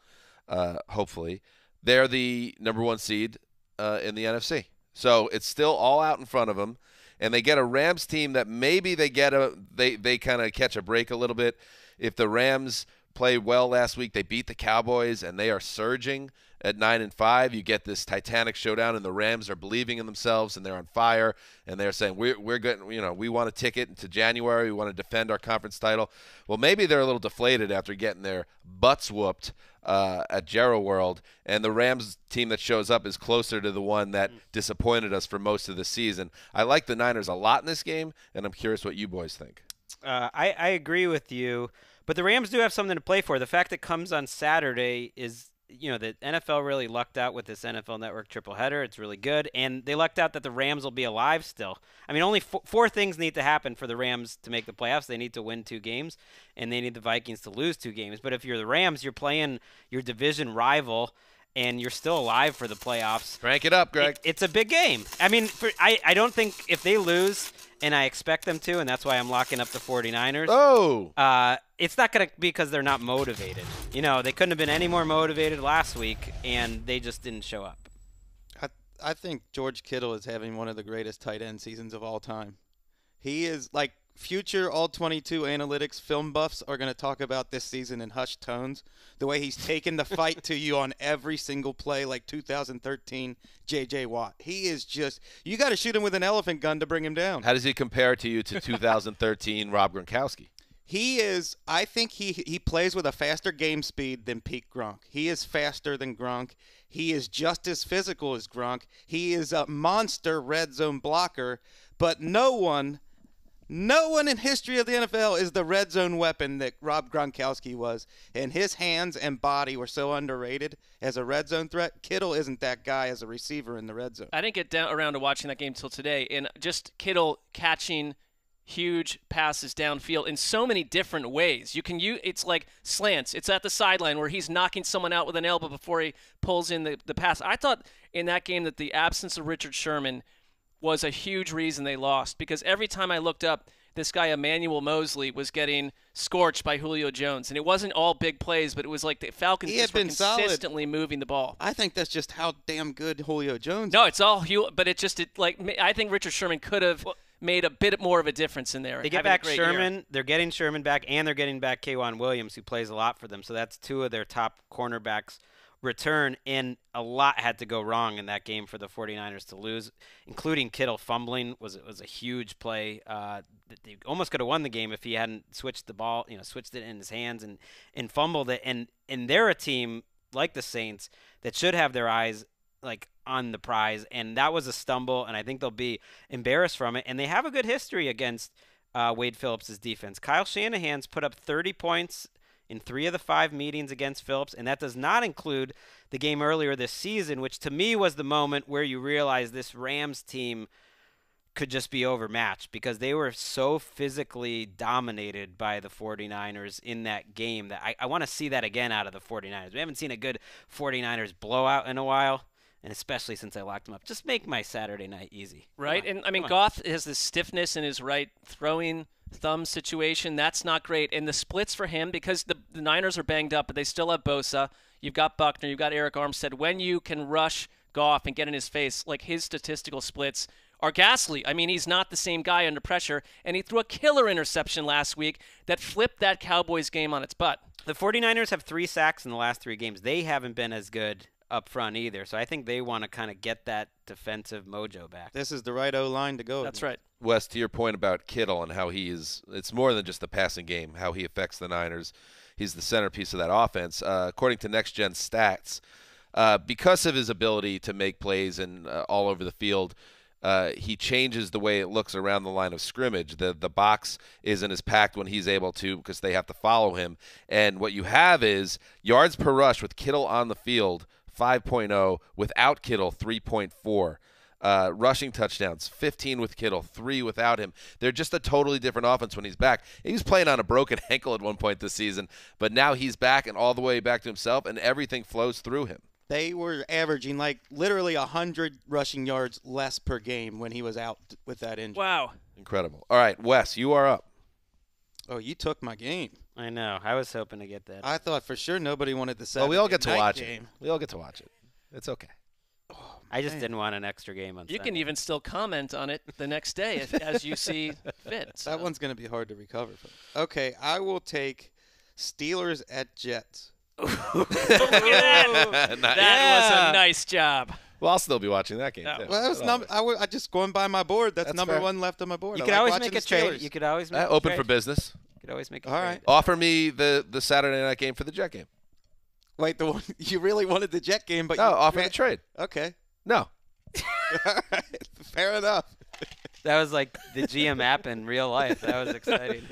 hopefully, they're the number 1 seed in the NFC. So it's still all out in front of them, and they get a Rams team that maybe they kind of catch a break a little bit. If the Rams played well last week, they beat the Cowboys, and they are surging at 9-5. You get this titanic showdown, and the Rams are believing in themselves, and they're on fire, and they're saying we're good. We want a ticket into January. We want to defend our conference title. Well, maybe they're a little deflated after getting their butts whooped at Jerry World, and the Rams team that shows up is closer to the one that disappointed us for most of the season. I like the Niners a lot in this game, and I'm curious what you boys think. I agree with you, but the Rams do have something to play for. The fact it comes on Saturday is the NFL really lucked out with this NFL Network triple header. It's really good. And they lucked out that the Rams will be alive still. I mean, only 4 things need to happen for the Rams to make the playoffs. They need to win 2 games, and they need the Vikings to lose 2 games. But if you're the Rams, you're playing your division rival, and you're still alive for the playoffs. Crank it up, Greg. It's a big game. I mean, I don't think if they lose, and I expect them to, and that's why I'm locking up the 49ers. Oh. It's not going to be because they're not motivated. They couldn't have been any more motivated last week, and they just didn't show up. I think George Kittle is having one of the greatest tight end seasons of all time. He is like future All-22 analytics film buffs are going to talk about this season in hushed tones. The way he's taken the fight to you on every single play, like 2013 J.J. Watt. He is just – you got to shoot him with an elephant gun to bring him down. How does he compare to you to 2013 Rob Gronkowski? He is – I think he plays with a faster game speed than Pete Gronk. He is faster than Gronk. He is just as physical as Gronk. He is a monster red zone blocker, but no one in history of the NFL is the red zone weapon that Rob Gronkowski was. And his hands and body were so underrated as a red zone threat. Kittle isn't that guy as a receiver in the red zone. I didn't get around to watching that game till today, and just Kittle catching huge passes downfield in so many different ways. It's like slants. It's at the sideline where he's knocking someone out with an elbow before he pulls in the pass. I thought in that game that the absence of Richard Sherman was a huge reason they lost, because every time I looked up, this guy Emmanuel Mosley was getting scorched by Julio Jones, and it wasn't all big plays, but it was like the Falcons just were consistently moving the ball. I think that's just how damn good Julio Jones. No, it's all but I think Richard Sherman could have made a bit more of a difference in there. They get back Sherman. They're getting Sherman back, and they're getting back K'Wan Williams, who plays a lot for them. So that's two of their top cornerbacks return, and a lot had to go wrong in that game for the 49ers to lose, including Kittel fumbling was a huge play. They almost could have won the game if he hadn't switched the ball, switched it in his hands and fumbled it. And they're a team like the Saints that should have their eyes like on the prize, and that was a stumble, and I think they'll be embarrassed from it. And they have a good history against Wade Phillips' defense. Kyle Shanahan's put up 30 points in 3 of the 5 meetings against Phillips, and that does not include the game earlier this season, which to me was the moment where you realize this Rams team could just be overmatched because they were so physically dominated by the 49ers in that game that I want to see that again out of the 49ers. We haven't seen a good 49ers blowout in a while, and especially since I locked them up. Just make my Saturday night easy. Right? And, Goff has this stiffness in his right throwing thumb situation. That's not great. And the splits for him, because the Niners are banged up, but they still have Bosa. You've got Buckner. You've got Eric Armstead. When you can rush Goff and get in his face, like his statistical splits are ghastly. I mean, he's not the same guy under pressure, and he threw a killer interception last week that flipped that Cowboys game on its butt. The 49ers have 3 sacks in the last 3 games. They haven't been as good up front either, so I think they want to kind of get that defensive mojo back. This is the right O-line to go. That's right. Wes, to your point about Kittel and how it's more than just the passing game, how he affects the Niners. He's the centerpiece of that offense. According to Next Gen Stats, because of his ability to make plays and all over the field, he changes the way it looks around the line of scrimmage. The box isn't as packed when he's able to because they have to follow him. And what you have is yards per rush with Kittel on the field, 5.0, without Kittel, 3.4. Rushing touchdowns, 15 with Kittel, 3 without him. They're just a totally different offense when he's back. He was playing on a broken ankle at one point this season, but now he's back and all the way back to himself, and everything flows through him. They were averaging like literally 100 rushing yards less per game when he was out with that injury. Wow. Incredible. All right, Wes, you are up. Oh, you took my game. I know. I was hoping to get that. I thought for sure nobody wanted the Saturday Well, we all get to night watch game. it. We all get to watch it. It's okay. I just didn't want an extra game on You Sunday. can even still comment on it the next day as you see fit. So. That one's going to be hard to recover from. Okay, I will take Steelers at Jets. Look at that. That was a nice job. Well, I'll still be watching that game, too. Well, that was I just going by my board. That's number fair. 1 left on my board. You I could like always watching make a the trade. Steelers. You could always make a Open trade. for business. You could always make a All trade. right. Offer me the Saturday night game for the Jet game. Wait, the one you really wanted the Jet game, but No, you offer the trade. Okay. No. All right. Fair enough. That was like the GM app in real life. That was exciting.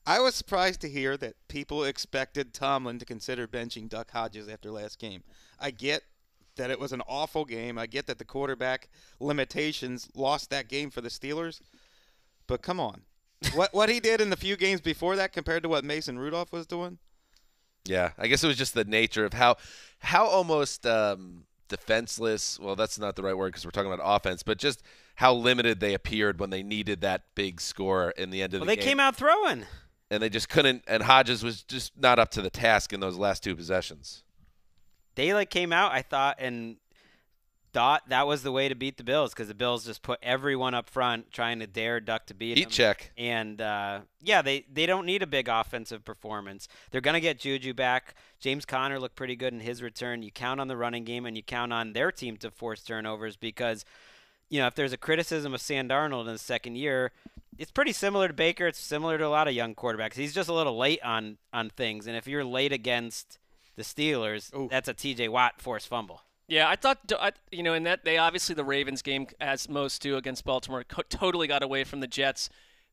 I was surprised to hear that people expected Tomlin to consider benching Duck Hodges after last game. I get that it was an awful game. I get that the quarterback limitations lost that game for the Steelers. But come on. What he did in the few games before that compared to what Mason Rudolph was doing? Yeah, I guess it was just the nature of how almost defenseless. Well, that's not the right word because we're talking about offense, but just how limited they appeared when they needed that big score in the end of the game. They came out throwing. And they just couldn't, and Hodges was just not up to the task in those last 2 possessions. They came out, I thought, and thought that was the way to beat the Bills because the Bills just put everyone up front trying to dare Duck to beat them. Check. And, they don't need a big offensive performance. They're going to get Juju back. James Conner looked pretty good in his return. You count on the running game, and you count on their team to force turnovers because, if there's a criticism of Sam Darnold in his second year, it's pretty similar to Baker. It's similar to a lot of young quarterbacks. He's just a little late on things. And if you're late against the Steelers, that's a T.J. Watt forced fumble. Yeah, I thought, in that they obviously the Ravens game, as most do against Baltimore, totally got away from the Jets.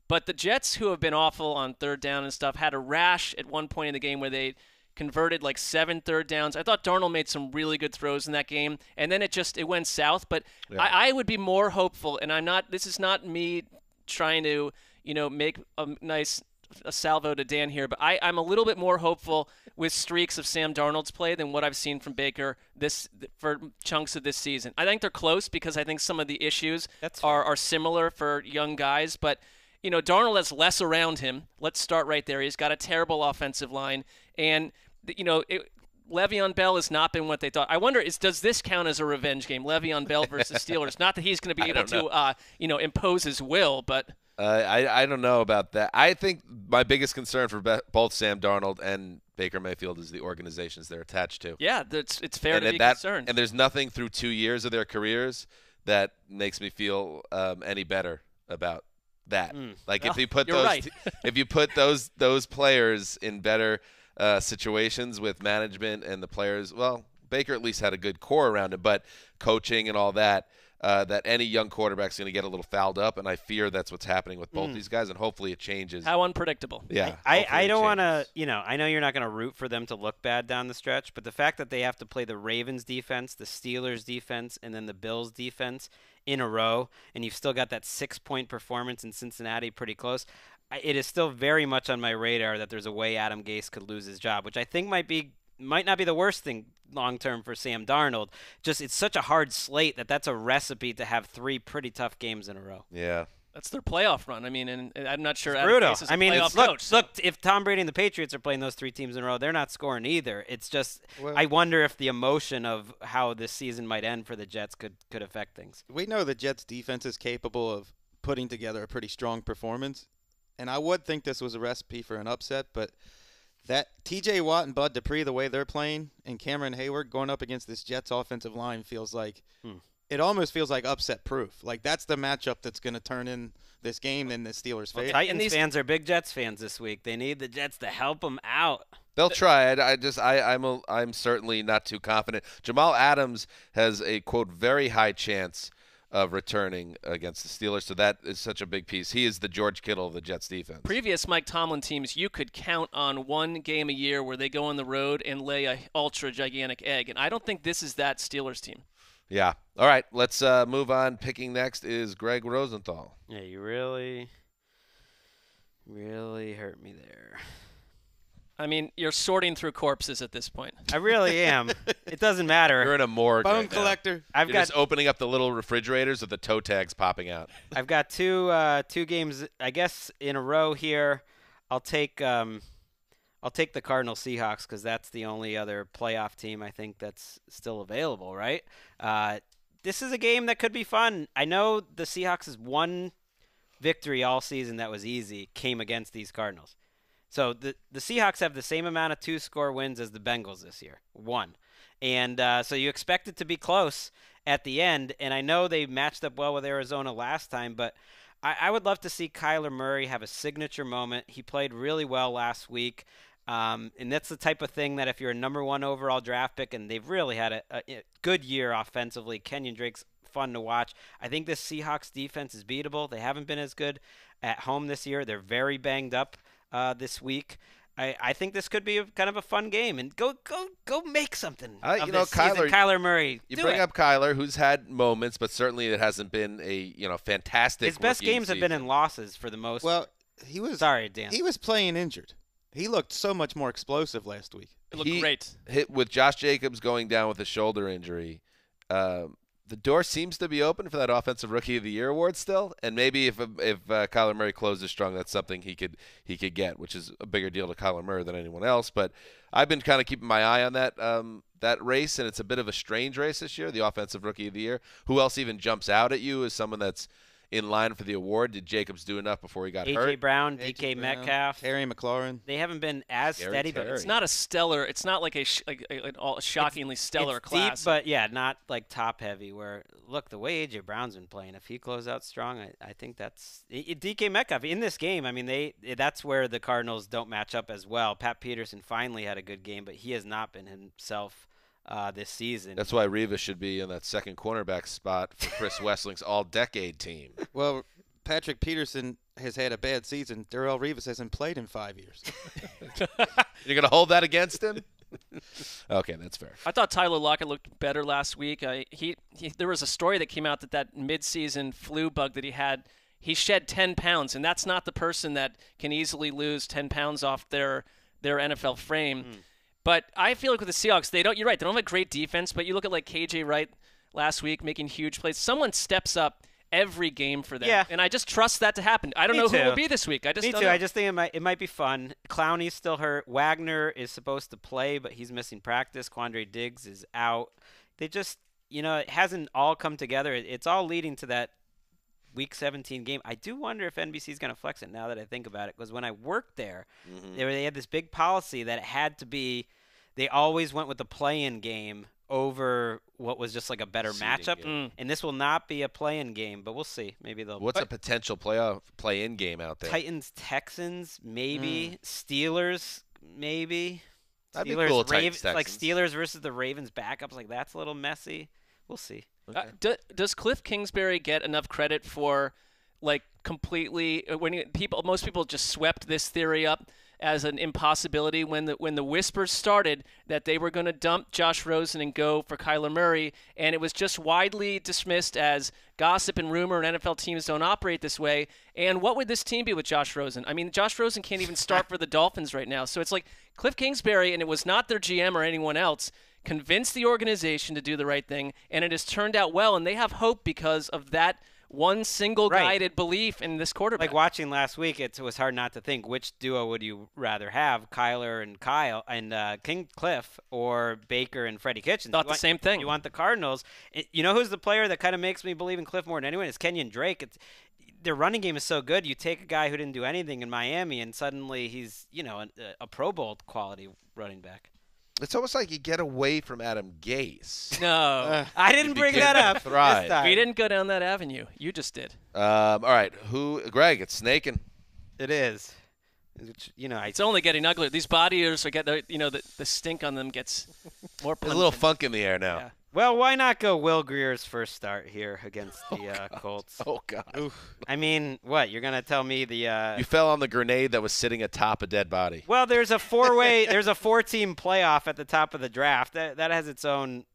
But the Jets, who have been awful on third down and stuff, had a rash at one point in the game where they converted 7 third downs. I thought Darnold made some really good throws in that game, and then it went south. But yeah. I would be more hopeful, and this is not me trying to, make a salvo to Dan here, but I'm a little bit more hopeful with streaks of Sam Darnold's play than what I've seen from Baker for chunks of this season. I think they're close because I think some of the issues are similar for young guys, but Darnold has less around him. Let's start right there. He's got a terrible offensive line, and Le'Veon Bell has not been what they thought. I wonder, does this count as a revenge game, Le'Veon Bell versus Steelers? Not that he's going to be able to, impose his will, but I don't know about that. I think my biggest concern for both Sam Darnold and Baker Mayfield is the organizations they're attached to. Yeah, it's fair to be concerned. And there's nothing through 2 years of their careers that makes me feel any better about that. If you put if you put those players in better situations with management and the players, well, Baker at least had a good core around him, but coaching and all that, that any young quarterback's going to get a little fouled up, and I fear that's what's happening with both these guys, and hopefully it changes. How unpredictable. Yeah. I don't want to, I know you're not going to root for them to look bad down the stretch, but the fact that they have to play the Ravens defense, the Steelers defense, and then the Bills defense in a row, and you've still got that 6-point performance in Cincinnati pretty close, it is still very much on my radar that there's a way Adam Gase could lose his job, which I think might not be the worst thing long term for Sam Darnold. Just it's such a hard slate that's a recipe to have 3 pretty tough games in a row. Yeah. That's their playoff run. I mean, and I'm not sure. It's brutal. Adam Gase is a playoff coach. Look, if Tom Brady and the Patriots are playing those 3 teams in a row, they're not scoring either. It's just I wonder if the emotion of how this season might end for the Jets could affect things. We know the Jets defense is capable of putting together a pretty strong performance, and I would think this was a recipe for an upset, but that T.J. Watt and Bud Dupree, the way they're playing, and Cameron Hayward going up against this Jets offensive line feels like it almost feels like upset proof. Like that's the matchup that's going to turn in this game in the Steelers' favor. Titans fans are big Jets fans this week. They need the Jets to help them out. They'll try it. I'm certainly not too confident. Jamal Adams has a, quote, very high chance of returning against the Steelers, so that is such a big piece. He is the George Kittle of the Jets defense. Previous Mike Tomlin teams, you could count on one game a year where they go on the road and lay a ultra gigantic egg, and I don't think this is that Steelers team. Yeah. All right, let's move on. Picking next is Greg Rosenthal. Yeah, you really hurt me there. I mean, you're sorting through corpses at this point. I really am. It doesn't matter. You're in a morgue Bone right now. collector. You're just opening up the little refrigerators with the toe tags popping out. I've got two games, I guess, in a row here. I'll take the Cardinals Seahawks because that's the only other playoff team I think that's still available, right? This is a game that could be fun. I know the Seahawks' one victory all season that was easy came against these Cardinals. So the Seahawks have the same amount of 2-score wins as the Bengals this year, 1. And so you expect it to be close at the end. And I know they matched up well with Arizona last time, but I would love to see Kyler Murray have a signature moment. He played really well last week. And that's the type of thing that if you're a number 1 overall draft pick, and they've really had a good year offensively, Kenyon Drake's fun to watch. I think this Seahawks defense is beatable. They haven't been as good at home this year. They're very banged up this week. I think this could be kind of a fun game, and go make something of this season. Kyler Murray. You bring up Kyler, who's had moments, but certainly it hasn't been a fantastic. His best games have been in losses for the most. Well, he was. Sorry, Dan. He was playing injured. He looked so much more explosive last week. It looked great. Hit with Josh Jacobs going down with a shoulder injury. The door seems to be open for that Offensive Rookie of the Year award still, and maybe if Kyler Murray closes strong, that's something he could get, which is a bigger deal to Kyler Murray than anyone else. But I've been kind of keeping my eye on that race, and it's a bit of a strange race this year, the Offensive Rookie of the Year. Who else even jumps out at you as someone that's in line for the award? Did Jacobs do enough before he got hurt? A.J. Brown, DK Metcalf, Terry McLaurin. They haven't been as steady, but it's not a stellar. It's not like a shockingly stellar class. Deep, but yeah, not like top heavy. Where look, the way A.J. Brown's been playing, if he closes out strong, I think that's DK Metcalf in this game. I mean, that's where the Cardinals don't match up as well. Pat Peterson finally had a good game, but he has not been himself this season. That's why Rivas should be in that second cornerback spot for Chris Wessling's all-decade team. Well, Patrick Peterson has had a bad season. Darrelle Rivas hasn't played in 5 years. You're going to hold that against him? Okay, that's fair. I thought Tyler Lockett looked better last week. There was a story that came out that midseason flu bug that he had, he shed 10 pounds, and that's not the person that can easily lose 10 pounds off their NFL frame. But I feel like with the Seahawks, you're right, they don't have a great defense, but you look at like KJ Wright last week making huge plays. Someone steps up every game for them. Yeah. And I just trust that to happen. I don't know who it will be this week. I just Me don't too. know. I just think it might be fun. Clowney's still hurt. Wagner is supposed to play, but he's missing practice. Quandre Diggs is out. They just, it hasn't all come together. It's all leading to that Week 17 game. I do wonder if NBC is going to flex it now that I think about it, because when I worked there, they had this big policy that it had to be, they always went with the play-in game over what was just like a better matchup. And this will not be a play-in game, but we'll see. Maybe they'll. What's a potential play-in game out there? Titans, Texans, maybe. Steelers, maybe. That'd be Steelers, cool, Titans, like Texans. Steelers versus the Ravens backups. Like, that's a little messy. We'll see. Does Cliff Kingsbury get enough credit for, like, completely most people just swept this theory up as an impossibility when the whispers started that they were going to dump Josh Rosen and go for Kyler Murray, and it was just widely dismissed as gossip and rumor, and NFL teams don't operate this way. And what would this team be with Josh Rosen? I mean, Josh Rosen can't even start for the Dolphins right now. So it's like Cliff Kingsbury, and it was not their GM or anyone else, convinced the organization to do the right thing, and it has turned out well, and they have hope because of that one single guided belief in this quarterback. Like watching last week, it was hard not to think, which duo would you rather have, Kyler and Kyle and King Cliff, or Baker and Freddie Kitchens? Thought the same thing. You want the Cardinals. You know who's the player that kind of makes me believe in Cliff more than anyone? It's Kenyon Drake. Their running game is so good. You take a guy who didn't do anything in Miami, and suddenly he's a Pro Bowl quality running back. It's almost like you get away from Adam Gase. No. I didn't bring that up this time. We didn't go down that avenue. You just did. All right. Greg, it's snaking. It is. It's only getting uglier. These body odors are getting, the stink on them gets more pungent. There's a little funk in the air now. Yeah. Well, why not go Will Greer's first start here against the Colts? Oh, God. Oof. I mean, what? You're going to tell me the You fell on the grenade that was sitting atop a dead body. Well, there's a four-team playoff at the top of the draft. That has its own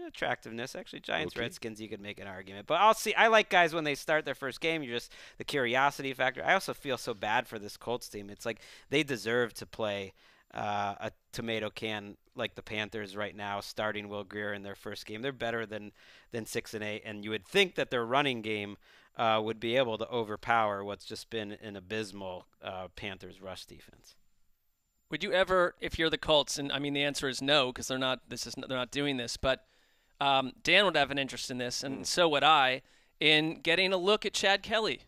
attractiveness. Actually, Giants, Okay. Redskins, you could make an argument. But I'll see. I like guys when they start their first game. You're just the curiosity factor. I also feel so bad for this Colts team. It's like they deserve to play a tomato can like the Panthers right now, starting Will Grier in their first game. They're better than 6-8, and you would think that their running game would be able to overpower what's just been an abysmal Panthers rush defense. Would you ever, if you're the Colts, and I mean the answer is no because they're not doing this, but Dan would have an interest in this, and so would I, in getting a look at Chad Kelly.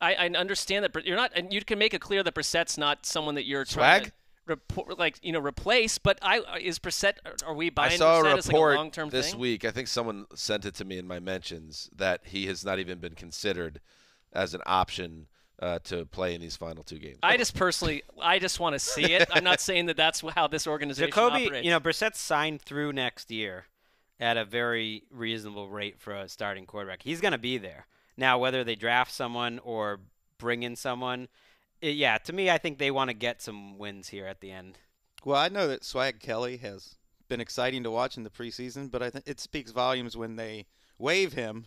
I understand that you're not, and you can make it clear that Brissett's not someone that you're trying to replace, but is Brissett? Are we buying I saw Brissett a as like a report long-term this thing? week. I think someone sent it to me in my mentions that he has not even been considered as an option to play in these final two games. I just want to see it. I'm not saying that that's how this organization operates. Brissett's signed through next year at a very reasonable rate for a starting quarterback. He's going to be there. Now, whether they draft someone or bring in someone, to me, I think they want to get some wins here at the end. Well, I know that Swag Kelly has been exciting to watch in the preseason, but I think it speaks volumes when they waive him.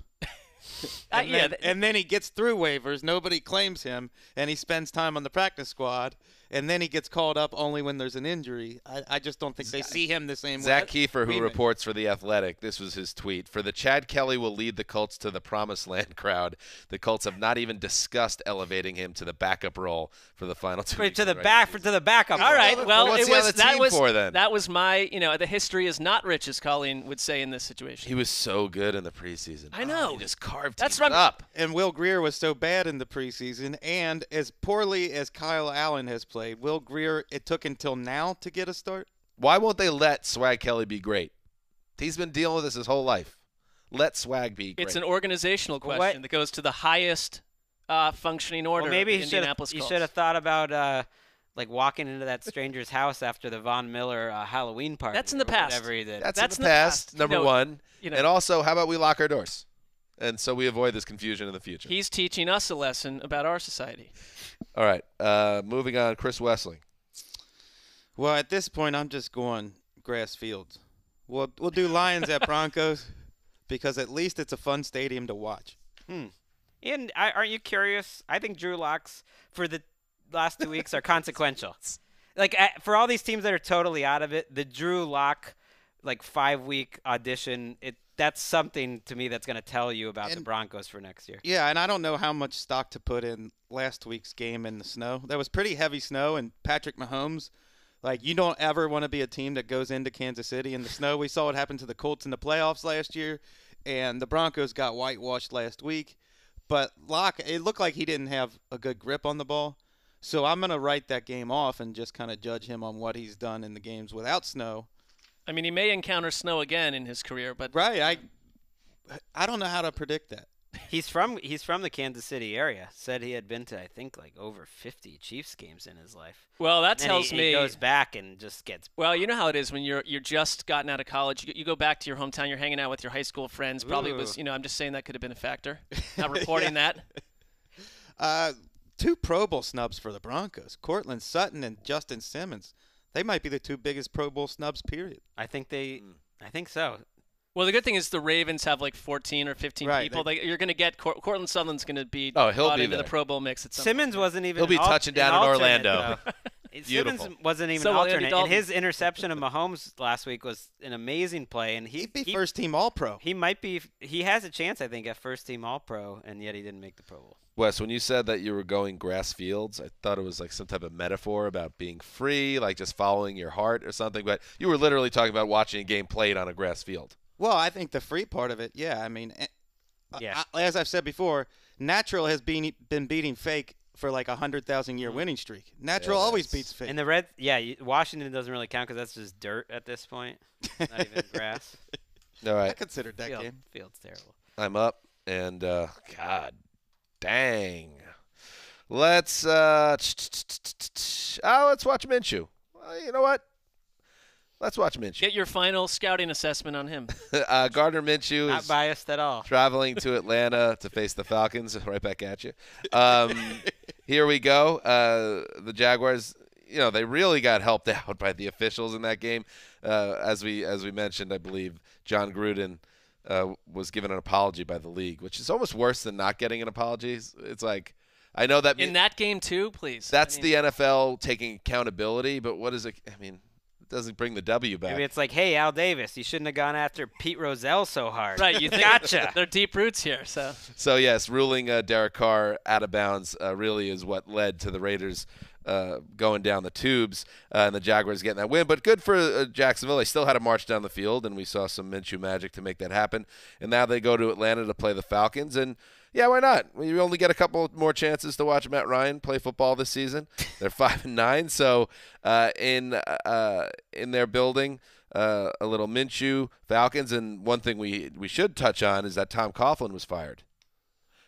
And then he gets through waivers. Nobody claims him, and he spends time on the practice squad, and then he gets called up only when there's an injury. I just don't think they see him the same way. Zach Kiefer, who reports for The Athletic, this was his tweet. For the Chad Kelly will lead the Colts to the promised land crowd. The Colts have not even discussed elevating him to the backup role for the final two weeks To the of the regular season. backup. All right. Well, what's he on the team for, then? That was my, the history is not rich, as Colleen would say in this situation. He was so good in the preseason. I know. He just carved That's teams what I'm- up. And Will Grier was so bad in the preseason, and as poorly as Kyle Allen has played, Will Grier, it took until now to get a start. Why won't they let Swag Kelly be great? He's been dealing with this his whole life. Let Swag be great. It's an organizational question that goes to the highest functioning order. Well, maybe of the Indianapolis he Colts. should have thought about like walking into that stranger's house after the Von Miller Halloween party. That's in the past. Whatever he did. That's in the past, number one. you know. And also, how about we lock our doors? And so we avoid this confusion in the future. He's teaching us a lesson about our society. All right. Moving on, Chris Wessling. Well, at this point, I'm just going grass fields. We'll do Lions at Broncos because at least it's a fun stadium to watch. And aren't you curious? I think Drew Locks for the last 2 weeks are consequential. Like for all these teams that are totally out of it, the Drew Lock 5-week audition, that's something to me that's going to tell you about the Broncos for next year. Yeah, and I don't know how much stock to put in last week's game in the snow. That was pretty heavy snow, and Patrick Mahomes, you don't ever want to be a team that goes into Kansas City in the snow. We saw what happened to the Colts in the playoffs last year, and the Broncos got whitewashed last week. But Locke, it looked like he didn't have a good grip on the ball. So I'm going to write that game off and just kind of judge him on what he's done in the games without snow. I mean, he may encounter snow again in his career, but right, I don't know how to predict that. He's from the Kansas City area. Said he had been to, I think, over 50 Chiefs games in his life. Well, that tells me he goes back and just gets. Well, you know how it is when you're just gotten out of college. You go back to your hometown. You're hanging out with your high school friends. Probably was. I'm just saying that could have been a factor. Not reporting that. 2 Pro Bowl snubs for the Broncos: Cortland Sutton and Justin Simmons. They might be the 2 biggest Pro Bowl snubs, period. I think so. Well, the good thing is the Ravens have 14 or 15 right, people. You're going to get Cortland Sutherland's going to be he'll be into there. the Pro Bowl mix at some Simmons point. wasn't even. He'll be touching down in Orlando. Simmons wasn't even So will Andy alternate, and Dalton. his interception of Mahomes last week was an amazing play. And He'd be first-team All-Pro. He might be. He has a chance, I think, at first-team All-Pro, and yet he didn't make the Pro Bowl. Wes, when you said that you were going grass fields, I thought it was some type of metaphor about being free, just following your heart or something. But you were literally talking about watching a game played on a grass field. Well, I think the free part of it, yeah. I mean, Yeah. as I've said before, natural has been beating fake for 100,000-year winning streak. Natural always beats fake. And Washington doesn't really count because that's just dirt at this point, not even grass. All right. I considered that game. Field's terrible. I'm up, and God dang. Let's watch Minshew. Well, you know what? Let's watch Minshew. Get your final scouting assessment on him. Gardner Minshew Not is biased at all. traveling to Atlanta to face the Falcons. Right back at you. Here we go. The Jaguars, they really got helped out by the officials in that game. As we mentioned, I believe John Gruden was given an apology by the league, which is almost worse than not getting an apology. It's I know that in that game too, please. That's the NFL taking accountability, but what is it? I mean, it doesn't bring the W back. Maybe it's hey, Al Davis, you shouldn't have gone after Pete Rozelle so hard. Right, you think gotcha. They're deep roots here, so. So yes, ruling Derek Carr out of bounds really is what led to the Raiders going down the tubes and the Jaguars getting that win. But good for Jacksonville. They still had to march down the field, and we saw some Minshew magic to make that happen. And now they go to Atlanta to play the Falcons, and yeah, why not? We only get a couple more chances to watch Matt Ryan play football this season. They're 5-9, so in their building, a little Minshew, Falcons, and one thing we should touch on is that Tom Coughlin was fired.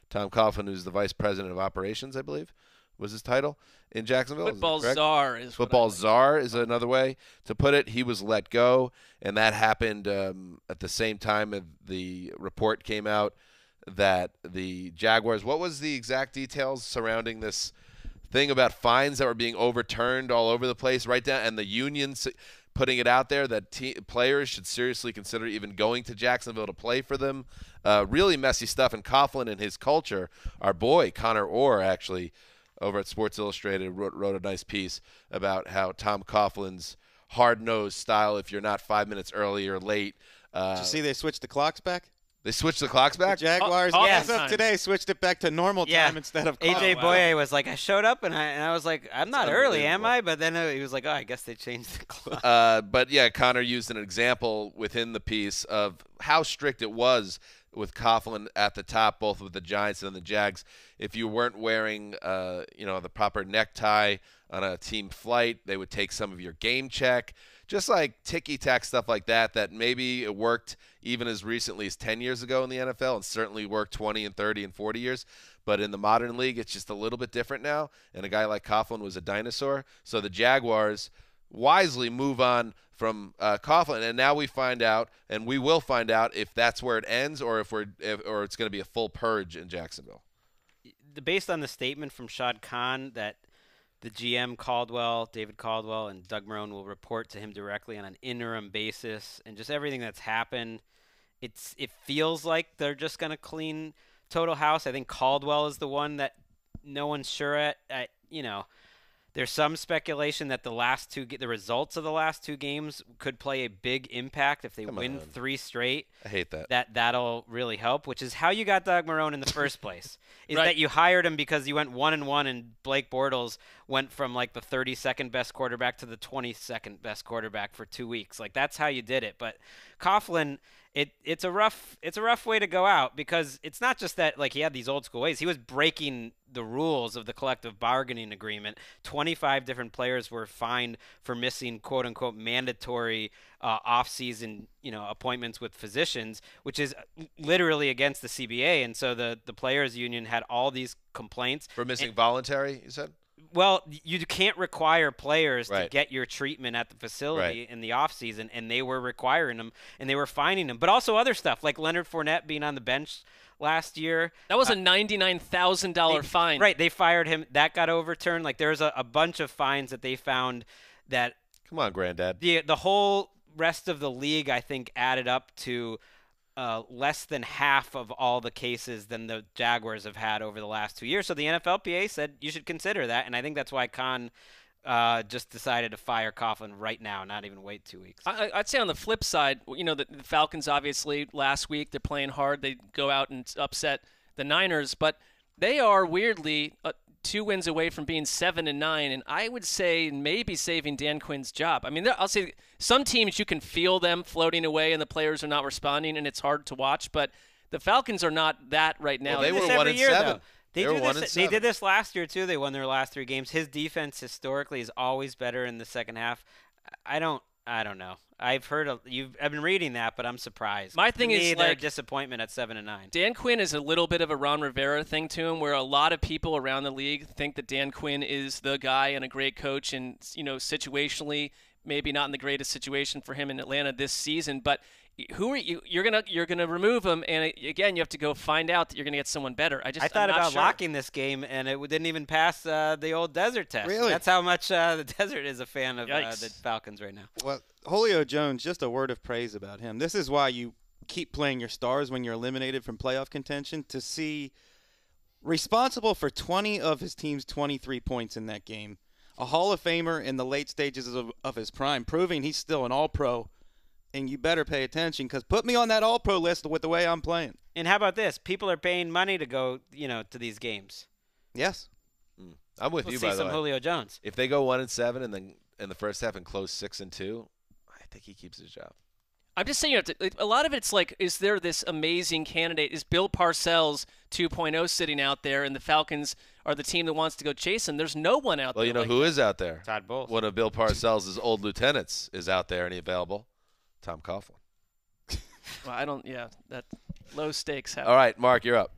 Tom Coughlin, who's the vice president of operations, I believe, was his title in Jacksonville. Football czar is football czar is another way to put it. He was let go, and that happened at the same time the report came out that the Jaguars, what was the exact details surrounding this thing about fines that were being overturned all over the place, right down, and the unions putting it out there that players should seriously consider even going to Jacksonville to play for them. Really messy stuff. And Coughlin and his culture, our boy Connor Orr actually over at Sports Illustrated wrote a nice piece about how Tom Coughlin's hard-nosed style, if you're not 5 minutes early or late. Did you see they switched the clocks back? They switched the clocks back? The Jaguars, Yes. as of today, switched it back to normal time instead of clock. AJ Boye was I showed up and I was like, I'm not early, am I? But then he was like, I guess they changed the clock. But yeah, Connor used an example within the piece of how strict it was with Coughlin at the top, both with the Giants and the Jags. If you weren't wearing, the proper necktie on a team flight, they would take some of your game check. Just like ticky-tack stuff like that maybe it worked even as recently as 10 years ago in the NFL and certainly worked 20 and 30 and 40 years. But in the modern league, it's just a little bit different now, and a guy like Coughlin was a dinosaur. So the Jaguars wisely move on from Coughlin, and now we find out, and we will find out if that's where it ends or or it's going to be a full purge in Jacksonville. Based on the statement from Shad Khan that the GM David Caldwell, and Doug Marrone will report to him directly on an interim basis, and just everything that's happened, it feels like they're just going to clean total house. I think Caldwell is the one that no one's sure at. There's some speculation that the results of the last two games could play a big impact if they win 3 straight. I hate that. That'll really help, which is how you got Doug Marrone in the first place. Is Right. that you hired him because you went 1-1 and Blake Bortles went from like the 32nd best quarterback to the 22nd best quarterback for 2 weeks. Like that's how you did it. But Coughlin, it's a rough way to go out because it's not just that like he had these old school ways. He was breaking the rules of the collective bargaining agreement. 25 different players were fined for missing quote unquote mandatory off-season appointments with physicians, which is literally against the CBA. And so the players union had all these complaints For missing voluntary, you said? Well, you can't require players to Right. get your treatment at the facility Right. in the off season, and they were requiring them and they were fining them. But also other stuff like Leonard Fournette being on the bench last year. That was a $99,000 fine. Right, they fired him. That got overturned. Like there's a bunch of fines that they found that Come on, Granddad. the whole rest of the league, I think, added up to less than half of all the cases than the Jaguars have had over the last 2 years. So the NFLPA said you should consider that, and I think that's why Khan just decided to fire Coughlin right now, not even wait 2 weeks. I'd say on the flip side, the Falcons obviously last week they're playing hard. They go out and upset the Niners, but they are weirdly 2 wins away from being 7-9, and I would say maybe saving Dan Quinn's job. I mean, I'll say some teams you can feel them floating away and the players are not responding, and it's hard to watch. But the Falcons are not that right now. Well, they This were every 1-7. year, though. They were 1-7. They did this last year too. They won their last 3 games. His defense historically is always better in the second half. I don't know. I've been reading that, but I'm surprised. My thing to me, is, their like, disappointment at 7-9. Dan Quinn is a little bit of a Ron Rivera thing to him, where a lot of people around the league think that Dan Quinn is the guy and a great coach, and situationally maybe not in the greatest situation for him in Atlanta this season. But who are you? You're gonna remove him, and again, you have to go find out that you're gonna get someone better. I thought I'm not about sure. locking this game, and it didn't even pass the old desert test. Really? That's how much the desert is a fan of Yikes. the Falcons right now. Well, Julio Jones, just a word of praise about him. This is why you keep playing your stars when you're eliminated from playoff contention, to see responsible for 20 of his team's 23 points in that game. A Hall of Famer in the late stages of his prime, proving he's still an All-Pro. And you better pay attention, because put me on that All-Pro list with the way I'm playing. And how about this? People are paying money to go, to these games. Yes. I'm with We'll you, see by the some way. Julio Jones. If they go 1-7 and then in the first half and close 6-2, I think he keeps his job. I'm just saying, a lot of it's like, is there this amazing candidate? Is Bill Parcells 2.0 sitting out there, and the Falcons are the team that wants to go chase him? There's no one out Well, there. you know like who is out there? Todd Bowles. One of Bill Parcells' old lieutenants is out there and he available. Tom Coughlin. Well, that low stakes happen. All right, Mark, you're up.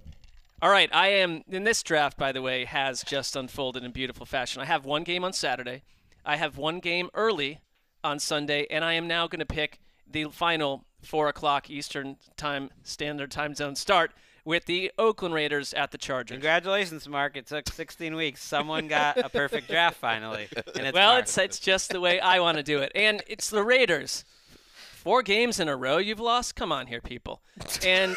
All right, I am in this draft, by the way, has just unfolded in beautiful fashion. I have one game on Saturday. I have one game early on Sunday, and I am now going to pick the final 4 o'clock Eastern Time Standard Time Zone start with the Oakland Raiders at the Chargers. Congratulations, Mark. It took 16 weeks. Someone got a perfect draft finally. And it's Well, Mark. it's just the way I want to do it. And it's the Raiders. 4 games in a row you've lost? Come on here, people. And,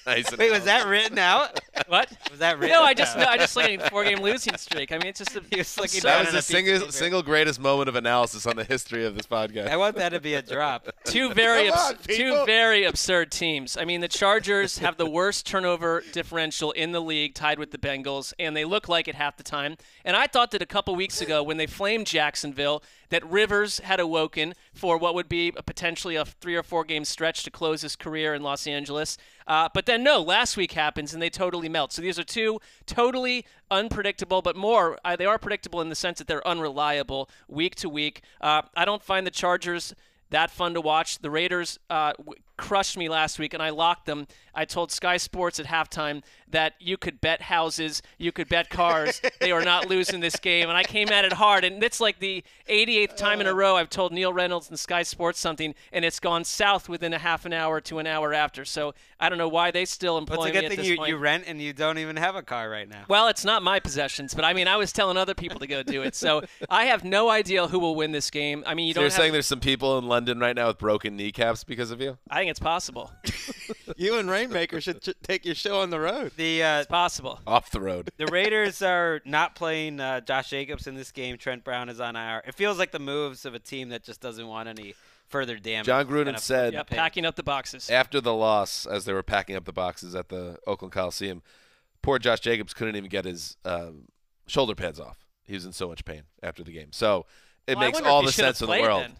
Nice. Wait, was that written out? what? Was that written No, I out? just like a 4-game losing streak. I mean, it's just He was looking absurd. down That on was a the piece of paper. single greatest moment of analysis on the history of this podcast. I want that to be a drop. Two very Come on, people. absurd teams. I mean, the Chargers have the worst turnover differential in the league, tied with the Bengals, and they look like it half the time. And I thought that a couple weeks ago when they flamed Jacksonville, that Rivers had awoken for what would be potentially a 3 or 4 game stretch to close his career in Los Angeles. But then no, last week happens and they totally melt. So these are 2 totally unpredictable, but more they are predictable in the sense that they're unreliable week to week. I don't find the Chargers that fun to watch. The Raiders crushed me last week, and I locked them. I told Sky Sports at halftime that you could bet houses, you could bet cars. They are not losing this game, and I came at it hard. And it's like the 88th time in a row I've told Neil Reynolds and Sky Sports something, and it's gone south within a half an hour to an hour after. So I don't know why they still employ What's a me good at thing this point. you rent and you don't even have a car right now. Well, it's not my possessions, but I mean, I was telling other people to go do it. So I have no idea who will win this game. I mean, you So don't you're have saying there's some people in London right now with broken kneeccaps because of you? I think it's possible. You and Rainmaker should take your show on the road. It's possible. Off the road. The Raiders are not playing Josh Jacobs in this game. Trent Brown is on IR. It feels like the moves of a team that just doesn't want any further damage. John Gruden said Packing up the boxes. after the loss, as they were packing up the boxes at the Oakland Coliseum, poor Josh Jacobs couldn't even get his shoulder pads off. He was in so much pain after the game. So it makes all the sense in the world. Then.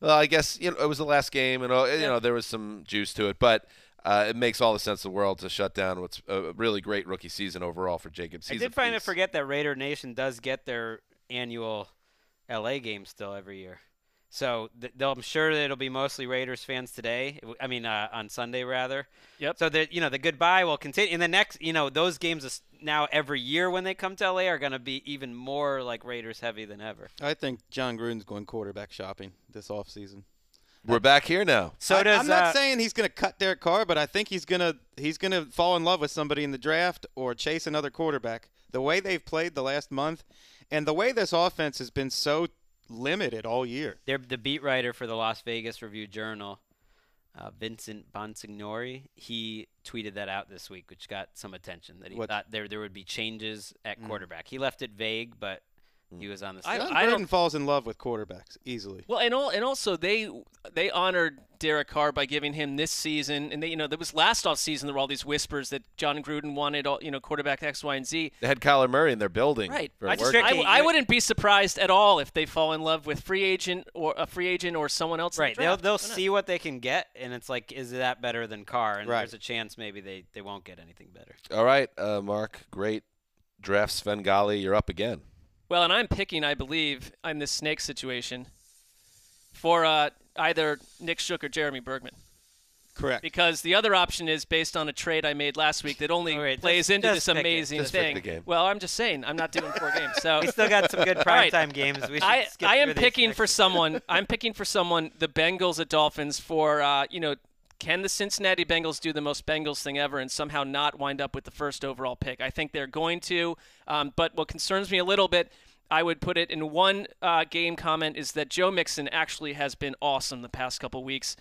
Well, I guess it was the last game, and there was some juice to it, but it makes all the sense in the world to shut down what's a really great rookie season overall for Jacobs. I did find to forget that Raider Nation does get their annual LA game still every year. So I'm sure that it'll be mostly Raiders fans today. I mean, on Sunday rather. Yep. So the goodbye will continue. And the next, those games now every year when they come to LA are going to be even more like Raiders heavy than ever. I think John Gruden's going quarterback shopping this offseason. We're back here now. I'm not saying he's going to cut Derek Carr, but I think he's gonna fall in love with somebody in the draft or chase another quarterback. The way they've played the last month, and the way this offense has been so limited all year. The beat writer for the Las Vegas Review-Journal, Vincent Bonsignori, he tweeted that out this week, which got some attention. That he thought there would be changes at quarterback. He left it vague, but he was on the side. John Gruden falls in love with quarterbacks easily. Well, and also they honored Derek Carr by giving him this season, and there was last off season there were all these whispers that John Gruden wanted quarterback X, Y, and Z. They had Kyler Murray in their building. Right. I wouldn't be surprised at all if they fall in love with a free agent or someone else. Right. They'll see what they can get, and it's like, is that better than Carr? And there's a chance maybe they won't get anything better. All right, Mark. Great draft, Svengali. You're up again. Well, and I'm picking, I believe, in this snake situation for either Nick Shook or Jeremy Bergman. Correct. Because the other option is based on a trade I made last week that only plays into this amazing thing. Pick the game. Well, I'm just saying, I'm not doing 4 games. So we still got some good primetime games. We should I am picking these for someone. I'm picking for someone. The Bengals at Dolphins for Can the Cincinnati Bengals do the most Bengals thing ever and somehow not wind up with the first overall pick? I think they're going to. But what concerns me a little bit, I would put it in one game comment, is that Joe Mixon actually has been awesome the past couple weeks.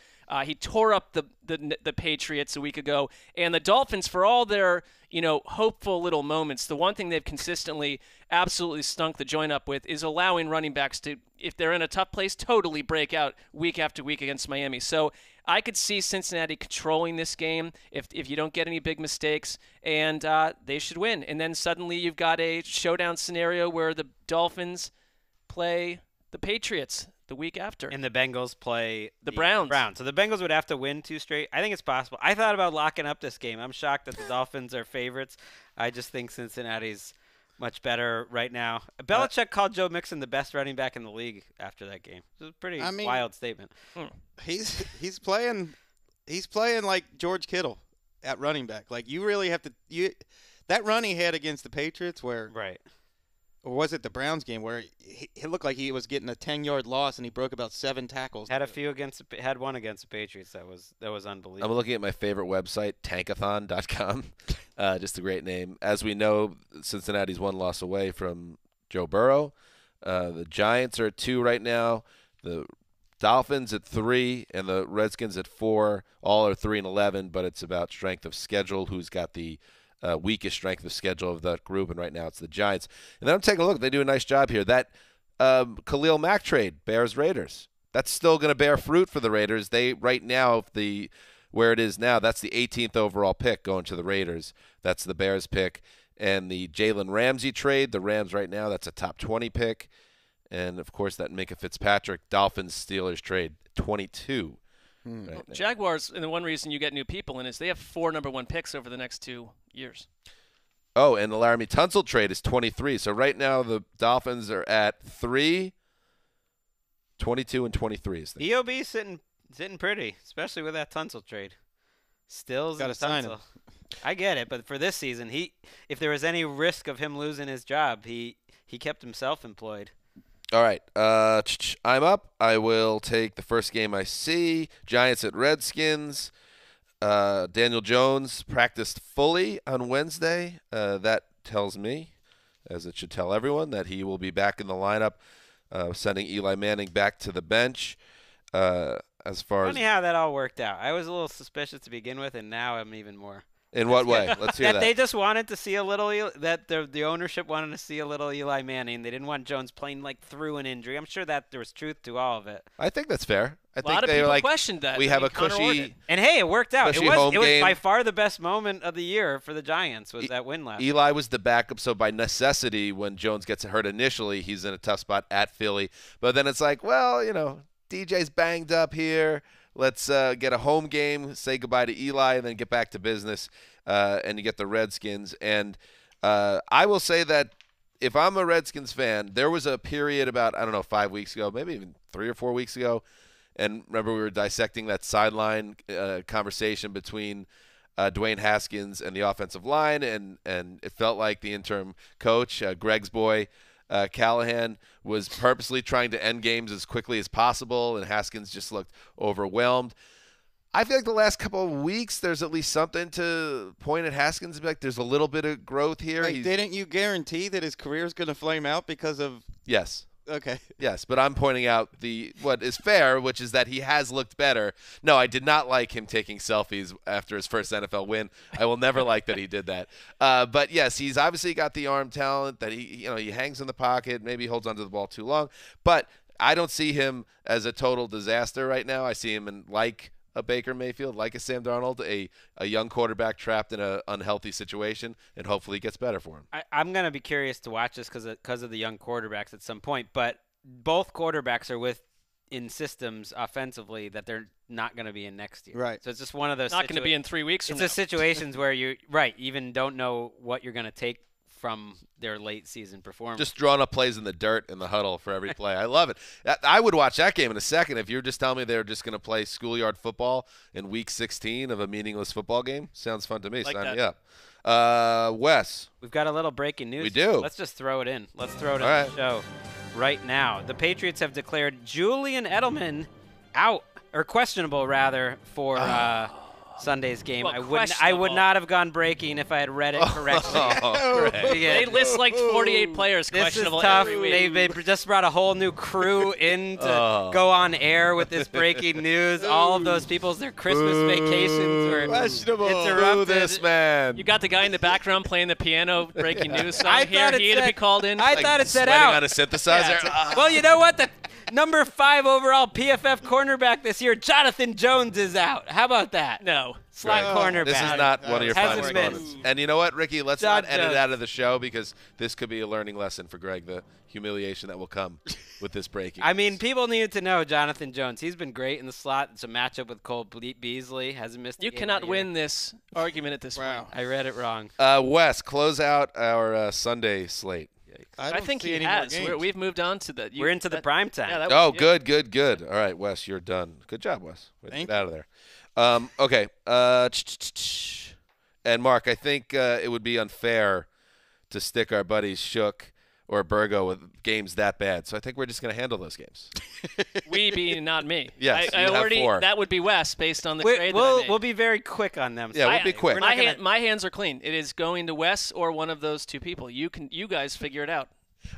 He tore up the Patriots a week ago, and the Dolphins, for all their hopeful little moments, the one thing they've consistently absolutely stunk the joint up with is allowing running backs to, if they're in a tough place, totally break out week after week against Miami. So I could see Cincinnati controlling this game if you don't get any big mistakes, and they should win. And then suddenly you've got a showdown scenario where the Dolphins play the Patriots the week after. And the Bengals play the Browns. So the Bengals would have to win 2 straight. I think it's possible. I thought about locking up this game. I'm shocked that the Dolphins are favorites. I just think Cincinnati's much better right now. Belichick called Joe Mixon the best running back in the league after that game. It was a pretty wild statement. He's playing like George Kittle at running back. Like, you really have to that run he had against the Patriots where or was it the Browns game where he looked like he was getting a 10-yard loss and he broke about 7 tackles? Had one against the Patriots that was unbelievable. I'm looking at my favorite website, tankathon.com. Just a great name. As we know, Cincinnati's 1 loss away from Joe Burrow. The Giants are at 2 right now. The Dolphins at 3 and the Redskins at 4. All are 3-11, but it's about strength of schedule. Who's got the weakest strength of schedule of that group, and right now it's the Giants. And then I'm taking a look. They do a nice job here. That Khalil Mack trade, Bears-Raiders, that's still going to bear fruit for the Raiders. They, right now, where it is now, that's the 18th overall pick going to the Raiders. That's the Bears pick. And the Jalen Ramsey trade, the Rams right now, that's a top 20 pick. And, of course, that Minka Fitzpatrick Dolphins-Steelers trade, 22. Right. Jaguars, and the one reason you get new people in is they have 4 number 1 picks over the next 2 years. Oh, and the Laramie Tunsil trade is 23. So right now the Dolphins are at 3, 22, and 23. Is the EOB sitting pretty, especially with that Tunsil trade. Stills got to sign him. I get it, but for this season, if there was any risk of him losing his job, he kept himself employed. All right, I'm up. I will take the first game I see. Giants at Redskins. Daniel Jones practiced fully on Wednesday. That tells me, as it should tell everyone, that he will be back in the lineup, sending Eli Manning back to the bench. I as far as Funny how that all worked out. I was a little suspicious to begin with, and now I'm even more. in what way? Let's hear That that. they just wanted to see a little that the ownership wanted to see a little Eli Manning. They didn't want Jones playing like through an injury. I'm sure that there was truth to all of it. I think that's fair. I A think lot of they were people like, questioned that. we I have mean, a Connor cushy Orton. And hey, it worked out. It Especially was home game. by far the best moment of the year for the Giants was that win last. Eli was the backup, so by necessity, when Jones gets hurt initially, he's in a tough spot at Philly. But then it's like, well, DJ's banged up here. Let's get a home game, say goodbye to Eli, and then get back to business. And you get the Redskins. And I will say that if I'm a Redskins fan, there was a period about, 5 weeks ago, maybe even 3 or 4 weeks ago. And remember, we were dissecting that sideline conversation between Dwayne Haskins and the offensive line, and it felt like the interim coach, Greg's boy, Callahan, was purposely trying to end games as quickly as possible, and Haskins just looked overwhelmed. I feel like the last couple of weeks, there's at least something to point at Haskins and be like, there's a little bit of growth here. Like, didn't you guarantee that his career is going to flame out because of? Yes. Okay. Yes, but I'm pointing out what is fair, which is that he has looked better. No, I did not like him taking selfies after his first NFL win. I will never like that he did that. But yes, he's obviously got the arm talent that he hangs in the pocket, maybe holds onto the ball too long. But I don't see him as a total disaster right now. I see him in like a Baker Mayfield, like a Sam Darnold, a young quarterback trapped in an unhealthy situation, and hopefully it gets better for him. I'm going to be curious to watch this because of the young quarterbacks at some point. But both quarterbacks are in systems offensively that they're not going to be in next year. Right. So it's just one of those. Not going to be in 3 weeks from It's now. the situations where you even don't know what you're going to take from their late season performance. Just drawing up plays in the dirt in the huddle for every play. I love it. I would watch that game in a second if you're just telling me they're just going to play schoolyard football in week 16 of a meaningless football game. Sounds fun to me. Like Sign that. me up. Wes. We've got a little breaking news. We do. Let's just throw it in. Let's throw it All in right. the show right now. The Patriots have declared Julian Edelman out, or questionable rather, for Sunday's game. Well, I would questionable. not have gone breaking if I had read it correctly. They list like 48 players This is questionable tough. every week. They just brought a whole new crew in to go on air with this breaking news. All of those people's their Christmas vacations were Questionable. interrupted. Boo this man. You got the guy in the background playing the piano, breaking news song I here. thought it He had to said- be called in. I thought it said Sweating out. on a synthesizer. Yeah, Well, you know what? The number 5 overall PFF cornerback this year, Jonathan Jones, is out. How about that? No. Slot cornerback. This is not one of your Hasn't finest been. moments. And you know what, Ricky? Let's John not edit Jones. out of the show because this could be a learning lesson for Greg, the humiliation that will come with this breaking. I mean, people needed to know Jonathan Jones. He's been great in the slot. It's a matchup with Cole Beasley. Hasn't missed a You game cannot all year. win this argument at this Wow. point. I read it wrong. Wes, close out our Sunday slate. I don't think see he any more has. games. We've moved on to the. We're into the prime time. Yeah, that Oh, was, yeah. good. All right, Wes, you're done. Good job, Wes. Way to Thank get out of there. Okay. And Mark, I think it would be unfair to stick our buddies Shook or Burgo with games that bad. So I think we're just going to handle those games. We being not me. Yes, I you have already. 4. That would be Wes based on the trade that I We'll made. we'll be very quick on them. Yeah, we'll be quick. We're not gonna- My hands are clean. It is going to Wes or one of those two people. You guys figure it out.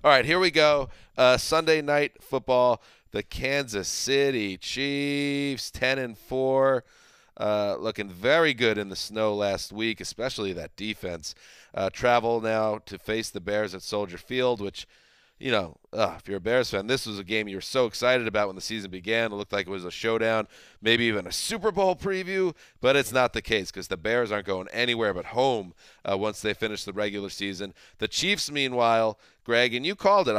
All right, here we go. Sunday night football. The Kansas City Chiefs, 10-4, looking very good in the snow last week, especially that defense. Travel now to face the Bears at Soldier Field, which, if you're a Bears fan, this was a game you were so excited about when the season began. It looked like it was a showdown, maybe even a Super Bowl preview, but it's not the case because the Bears aren't going anywhere but home once they finish the regular season. The Chiefs, meanwhile, Greg, and you called it.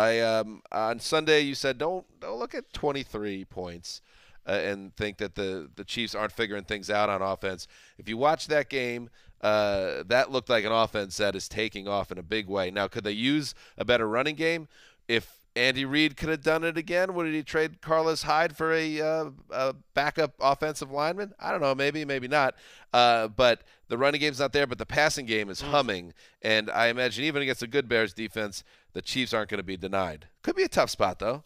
On Sunday you said don't look at 23 points and think that the Chiefs aren't figuring things out on offense. If you watch that game, that looked like an offense that is taking off in a big way. Now, could they use a better running game? If Andy Reid could have done it again, would he trade Carlos Hyde for a backup offensive lineman? I don't know, maybe not. But the running game's not there, but the passing game is humming. And I imagine even against a good Bears defense, the Chiefs aren't going to be denied. Could be a tough spot, though.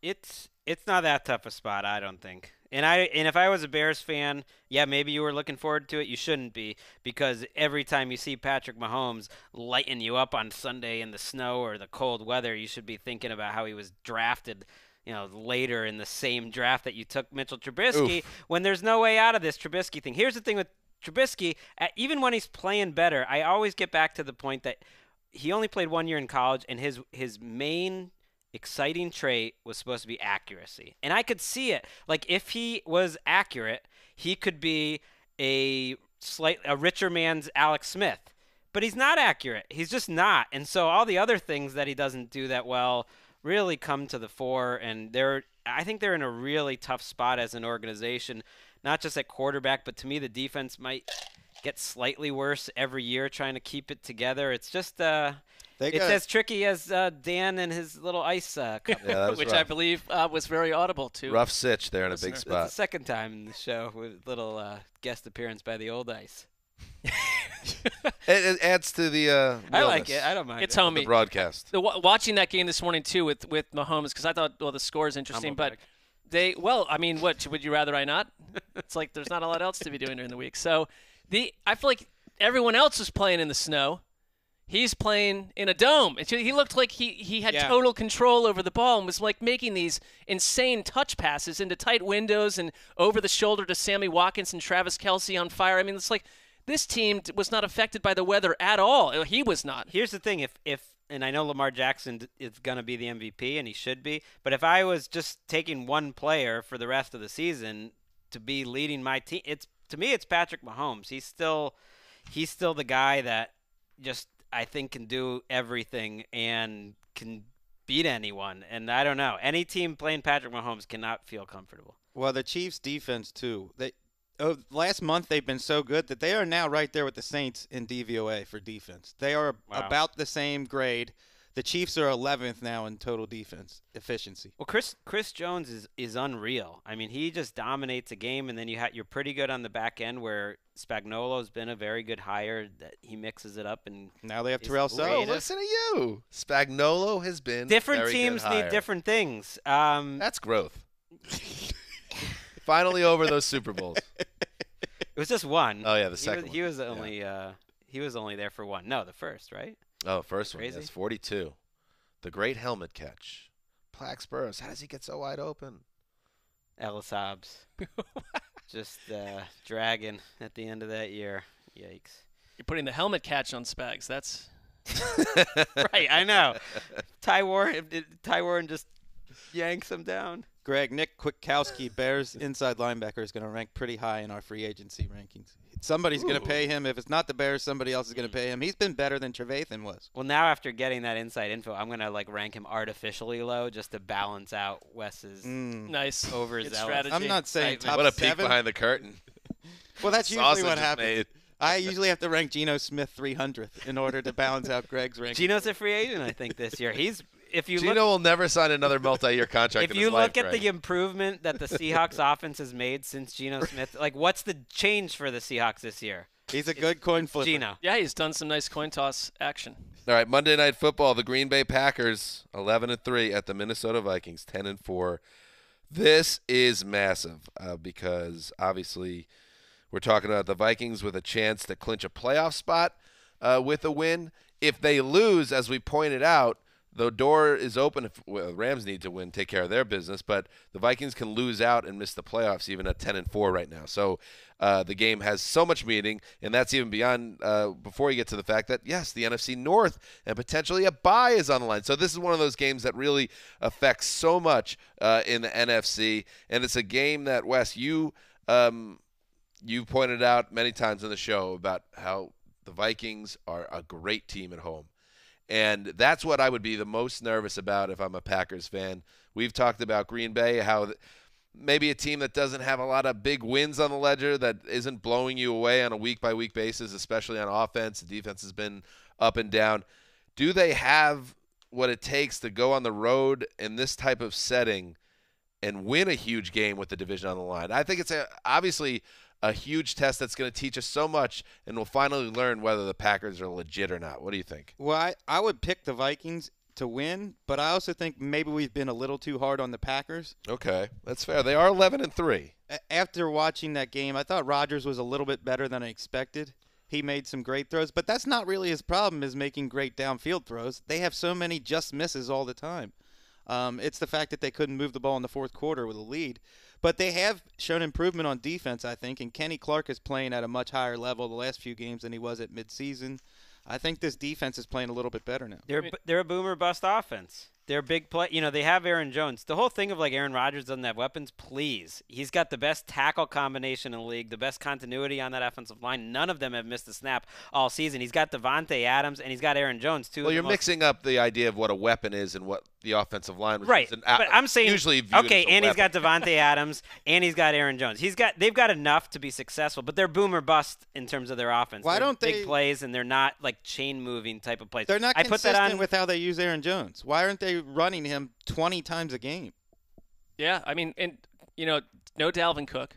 It's not that tough a spot, I don't think. And if I was a Bears fan, yeah, maybe you were looking forward to it. You shouldn't be, because every time you see Patrick Mahomes lighten you up on Sunday in the snow or the cold weather, you should be thinking about how he was drafted later in the same draft that you took Mitchell Trubisky, when there's no way out of this Trubisky thing. Here's the thing with Trubisky, even when he's playing better, I always get back to the point that he only played 1 year in college, and his main exciting trait was supposed to be accuracy. And I could see it. Like, if he was accurate, he could be a richer man's Alex Smith. But he's not accurate. He's just not. And so all the other things that he doesn't do that well really come to the fore, and I think they're in a really tough spot as an organization, not just at quarterback, but to me the defense might get slightly worse every year trying to keep it together. It's just it's as tricky as Dan and his little ice cup. Yeah, which rough. I believe was very audible to Rough sitch there in a big It's spot. the second time in the show with little guest appearance by the old ice. It adds to the I like realness it. I don't mind It's it. of the homey. broadcast. Watching that game this morning too with Mahomes, because I thought the score is interesting, but what would you rather I not? It's like there's not a lot else to be doing during the week. So I feel like everyone else was playing in the snow. He's playing in a dome. He looked like he had total control over the ball and was like making these insane touch passes into tight windows and over the shoulder to Sammy Watkins and Travis Kelce on fire. I mean, it's like this team was not affected by the weather at all. He was not. Here's the thing: if and I know Lamar Jackson is going to be the MVP, and he should be, but if I was just taking one player for the rest of the season to be leading my team, to me it's Patrick Mahomes. He's still the guy that just I think can do everything and can beat anyone. And I don't know, any team playing Patrick Mahomes cannot feel comfortable. Well, the Chiefs' defense too. Last month they've been so good that they are now right there with the Saints in DVOA for defense. They are about the same grade. The Chiefs are 11th now in total defense efficiency. Well, Chris Jones is unreal. I mean, he just dominates a game, and then you're pretty good on the back end where Spagnuolo's been a very good hire. That he mixes it up, and Now they have Terrell Oh, Suggs. listen to you. Spagnuolo has been different very teams good need hire. different things. That's growth. Finally over those Super Bowls. It was just one. Oh, yeah, the second He one. was only he was only there for one. No, the first, right? Oh, first one. Crazy. Yes, 42. The great helmet catch. Plax Burrows. How does he get so wide open? Ellis Hobbs. Just dragging at the end of that year. Yikes. You're putting the helmet catch on Spags. That's Right, I know. Ty Warren just yanks him down. Greg, Nick Kwiatkowski, Bears inside linebacker, is going to rank pretty high in our free agency rankings. Somebody's going to pay him. If it's not the Bears, somebody else is going to pay him. He's been better than Trevathan was. Well, now after getting that inside info, I'm going to rank him artificially low just to balance out Wes's nice. overzealous. Good strategy. I'm not saying top What a peek 7. behind the curtain. Well, that's usually Sausage what is happens. made. I usually have to rank Geno Smith 300th in order to balance out Greg's ranking. Gino's a free agent, I think, this year. Gino will never sign another multi-year contract If in you his life, look at Greg. the improvement that the Seahawks offense has made since Geno Smith, what's the change for the Seahawks this year? He's a good coin flipper. Geno. Yeah, he's done some nice coin toss action. All right, Monday Night Football. The Green Bay Packers 11-3 at the Minnesota Vikings 10-4. This is massive because obviously we're talking about the Vikings with a chance to clinch a playoff spot with a win. If they lose, as we pointed out, the door is open. If Rams need to win, take care of their business, but the Vikings can lose out and miss the playoffs even at 10-4 right now. So the game has so much meaning, and that's even beyond before you get to the fact that, yes, the NFC North and potentially a bye is on the line. So this is one of those games that really affects so much in the NFC, and it's a game that, Wes, you pointed out many times on the show about how the Vikings are a great team at home. And that's what I would be the most nervous about if I'm a Packers fan. We've talked about Green Bay, how maybe a team that doesn't have a lot of big wins on the ledger, that isn't blowing you away on a week-by-week basis, especially on offense. The defense has been up and down. Do they have what it takes to go on the road in this type of setting and win a huge game with the division on the line? I think it's obviously a huge test that's going to teach us so much, and we'll finally learn whether the Packers are legit or not. What do you think? Well, I would pick the Vikings to win, but I also think maybe we've been a little too hard on the Packers. Okay, that's fair. They are 11-3. After watching that game, I thought Rodgers was a little bit better than I expected. He made some great throws, but that's not really his problem, is making great downfield throws. They have so many just misses all the time. It's the fact that they couldn't move the ball in the fourth quarter with a lead. But they have shown improvement on defense, I think, and Kenny Clark is playing at a much higher level the last few games than he was at midseason. I think this defense is playing a little bit better now. They're a boomer bust offense. They're big play. They have Aaron Jones. The whole thing of like Aaron Rodgers doesn't have weapons, please. He's got the best tackle combination in the league, the best continuity on that offensive line. None of them have missed a snap all season. He's got Devontae Adams, and he's got Aaron Jones, too. Well, you're mixing up the idea of what a weapon is and what the offensive line was. Right, but I'm saying, usually viewed okay, as a and he's weapon. got Devontae Adams, and he's got Aaron Jones. They've got enough to be successful, but they're boomer bust in terms of their offense. Why They're don't big they- plays, and they're not like chain-moving type of plays. They're not I put that consistent on with how they use Aaron Jones. Why aren't they running him 20 times a game? Yeah, I mean, and no Dalvin Cook.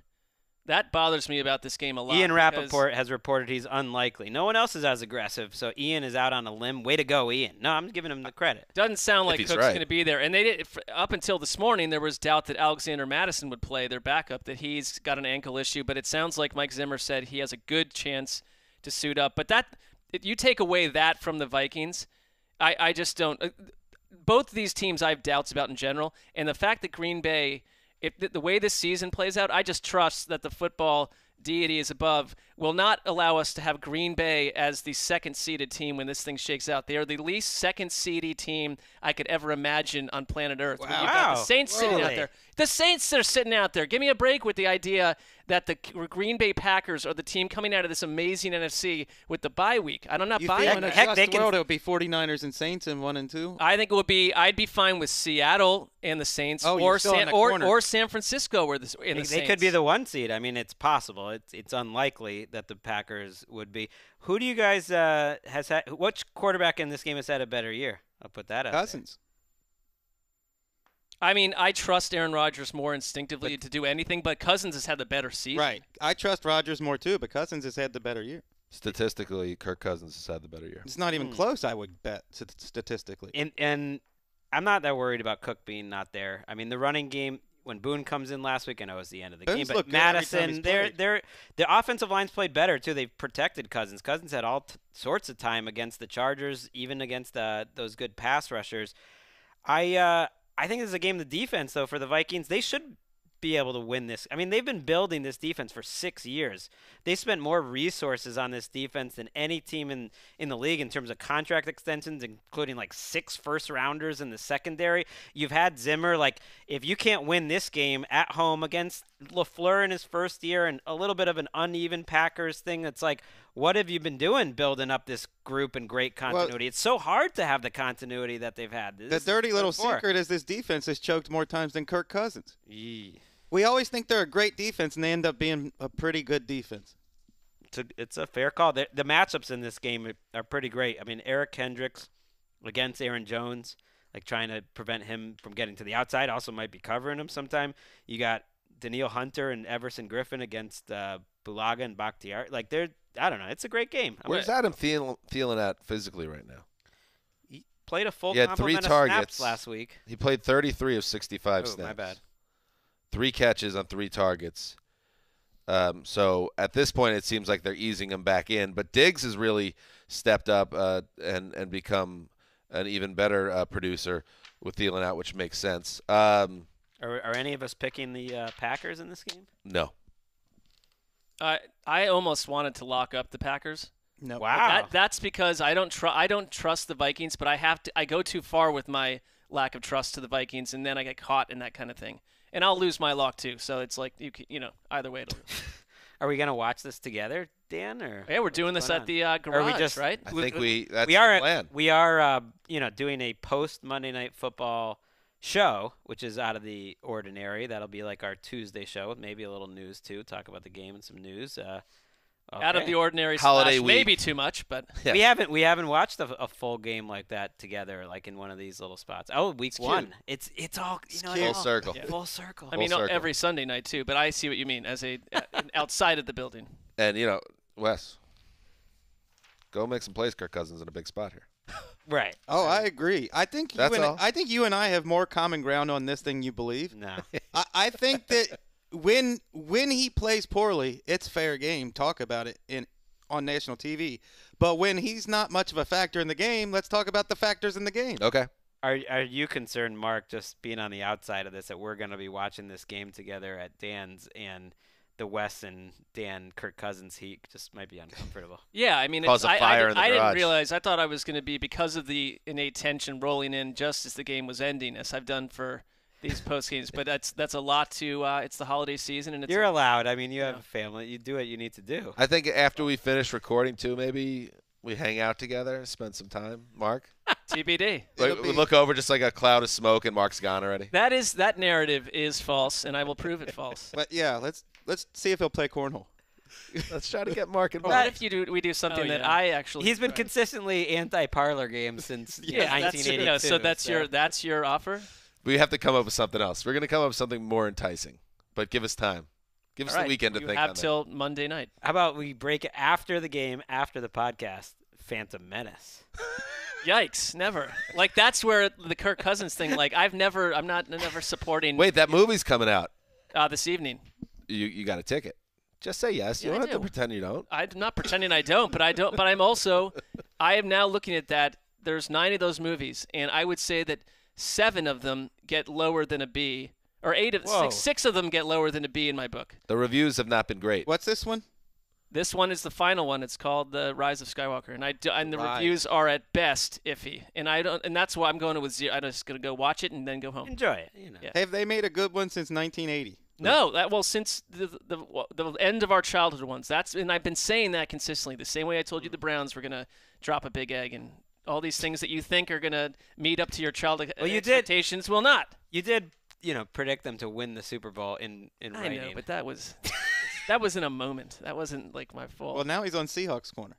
That bothers me about this game a lot. Ian because- Rappaport has reported he's unlikely. No one else is as aggressive, so Ian is out on a limb. Way to go, Ian. No, I'm giving him the credit. Doesn't sound like he's Cook's right. going to be there. And they did up until this morning. There was doubt that Alexander Madison would play, their backup, that he's got an ankle issue. But it sounds like Mike Zimmer said he has a good chance to suit up. But if you take away that from the Vikings, I just don't. Both of these teams I have doubts about in general, and the fact that Green Bay, if the way this season plays out, I just trust that the football deity is above will not allow us to have Green Bay as the second-seeded team when this thing shakes out. They are the least second-seeded team I could ever imagine on planet Earth. When you've got the Saints sitting out Really? there. The Saints are sitting out there. Give me a break with the idea that the Green Bay Packers are the team coming out of this amazing NFC with the bye week. I'm not You buying think in a that. Heck, just they can- world it would be 49ers and Saints in 1 and 2? I think it would be. I'd be fine with Seattle and the Saints, Oh, you're or still in the corner. or San Francisco, where the They Saints. could be the 1 seed. I mean, it's possible. It's unlikely that the Packers would be. Who do you guys has had? Which quarterback in this game has had a better year? I'll put that up. Cousins. I mean, I trust Aaron Rodgers more instinctively to do anything, but Cousins has had the better season. Right. I trust Rodgers more too, but Cousins has had the better year. Statistically, Kirk Cousins has had the better year. It's not even close, I would bet, statistically. And I'm not that worried about Cook being not there. I mean, the running game when Boone comes in last week, I know it was the end of the Boone's game, looked but good every time he's Madison, played. the offensive line's played better too. They've protected Cousins. Cousins had all sorts of time against the Chargers, even against those good pass rushers. I think this is a game of the defense, though, for the Vikings. They should be able to win this. I mean, they've been building this defense for 6 years. They spent more resources on this defense than any team in the league in terms of contract extensions, including like 6 first-rounders in the secondary. You've had Zimmer. Like, if you can't win this game at home against LaFleur in his first year and a little bit of an uneven Packers thing, it's like, what have you been doing building up this group and great continuity? It's so hard to have the continuity that they've had. The dirty little secret is this defense has choked more times than Kirk Cousins. Yee. We always think they're a great defense, and they end up being a pretty good defense. It's a fair call. The matchups in this game are pretty great. I mean, Eric Kendricks against Aaron Jones, like trying to prevent him from getting to the outside, also might be covering him sometime. You got Daniil Hunter and Everson Griffin against Bulaga and Bakhtiari. Like, I don't know. It's a great game. Where's Adam Thielen at physically right now? He played a full He had 3 complement of targets snaps last week. He played 33 of 65 Oh, snaps. my bad. 3 catches on 3 targets. So at this point, it seems like they're easing him back in. But Diggs has really stepped up and become an even better producer with Thielen out, which makes sense. Are any of us picking the Packers in this game? No. I almost wanted to lock up the Packers. No. Wow. That's because I don't trust the Vikings, but I go too far with my lack of trust to the Vikings, and then I get caught in that kind of thing, and I'll lose my lock too. So it's like either way. Are we gonna watch this together, Dan? Or Yeah, we're doing this going at the garage, Or we just- right? I think that's we are the plan. we are doing a post Monday Night Football show, which is out of the ordinary. That'll be like our Tuesday show with maybe a little news too. Talk about the game and some news. Out of the ordinary. Holiday / week. maybe too much, but Yeah. We haven't watched a full game like that together, like in one of these little spots. Oh, week one. It's all Full circle. Full circle. I mean Full circle. every Sunday night too. But I see what you mean as outside of the building. And, Wes, go make some plays, Kirk Cousins, in a big spot here. Right. Oh, I agree. I think That's all. I think you and I have more common ground on this than you believe. No. I think that when he plays poorly, it's fair game. Talk about it on national TV. But when he's not much of a factor in the game, let's talk about the factors in the game. Okay. Are you concerned, Mark, just being on the outside of this, that we're going to be watching this game together at Dan's and the Wes and Dan Kirk Cousins heat just might be uncomfortable? Yeah, I mean, Cause a fire in the I didn't garage. realize. I thought I was going to be, because of the innate tension rolling in just as the game was ending, as I've done for these post games. But that's a lot to. It's the holiday season, and it's You're allowed. I mean, you have a family. You do what you need to do. I think after we finish recording, too, maybe we hang out together, spend some time. Mark? TBD. Like, we look over just like a cloud of smoke and Mark's gone already. That narrative is false, and I will prove it false. But yeah, let's see if he'll play cornhole. Let's try to get Mark Or involved. what if we do something that yeah. I actually? He's been consistently anti-parlor games since Yeah, 1982. so that's your offer. We have to come up with something else. We're going to come up with something more enticing. But give us time. Give us All the right, weekend to you think have on that. till Monday night. How about we break it after the game, after the podcast? Phantom Menace. Yikes! Never. Like, that's where the Kirk Cousins thing. Like, I'm never supporting. Wait, that movie's coming out. This evening. You got a ticket. Just say yes. You Yeah, don't I have to do. pretend you don't. I'm not pretending I don't, but I don't. But I'm also. I am now looking at that. There's 9 of those movies, and I would say that 7 of them get lower than a B, or 8 of Whoa. 6 of them get lower than a B in my book. The reviews have not been great. What's this one? This one is the final one. It's called The Rise of Skywalker, and the Rise. reviews are at best iffy. And that's why I'm going with 0. I'm just gonna go watch it and then go home. Enjoy it. You know. Yeah. Have they made a good one since 1980? No, since the end of our childhood ones. And I've been saying that consistently. The same way I told you the Browns were gonna drop a big egg, and all these things that you think are gonna meet up to your childhood Well, you did. expectations will not. You did, predict them to win the Super Bowl in I writing. know, but that was that was in a moment. That wasn't like my fault. Well, now he's on Seahawks corner.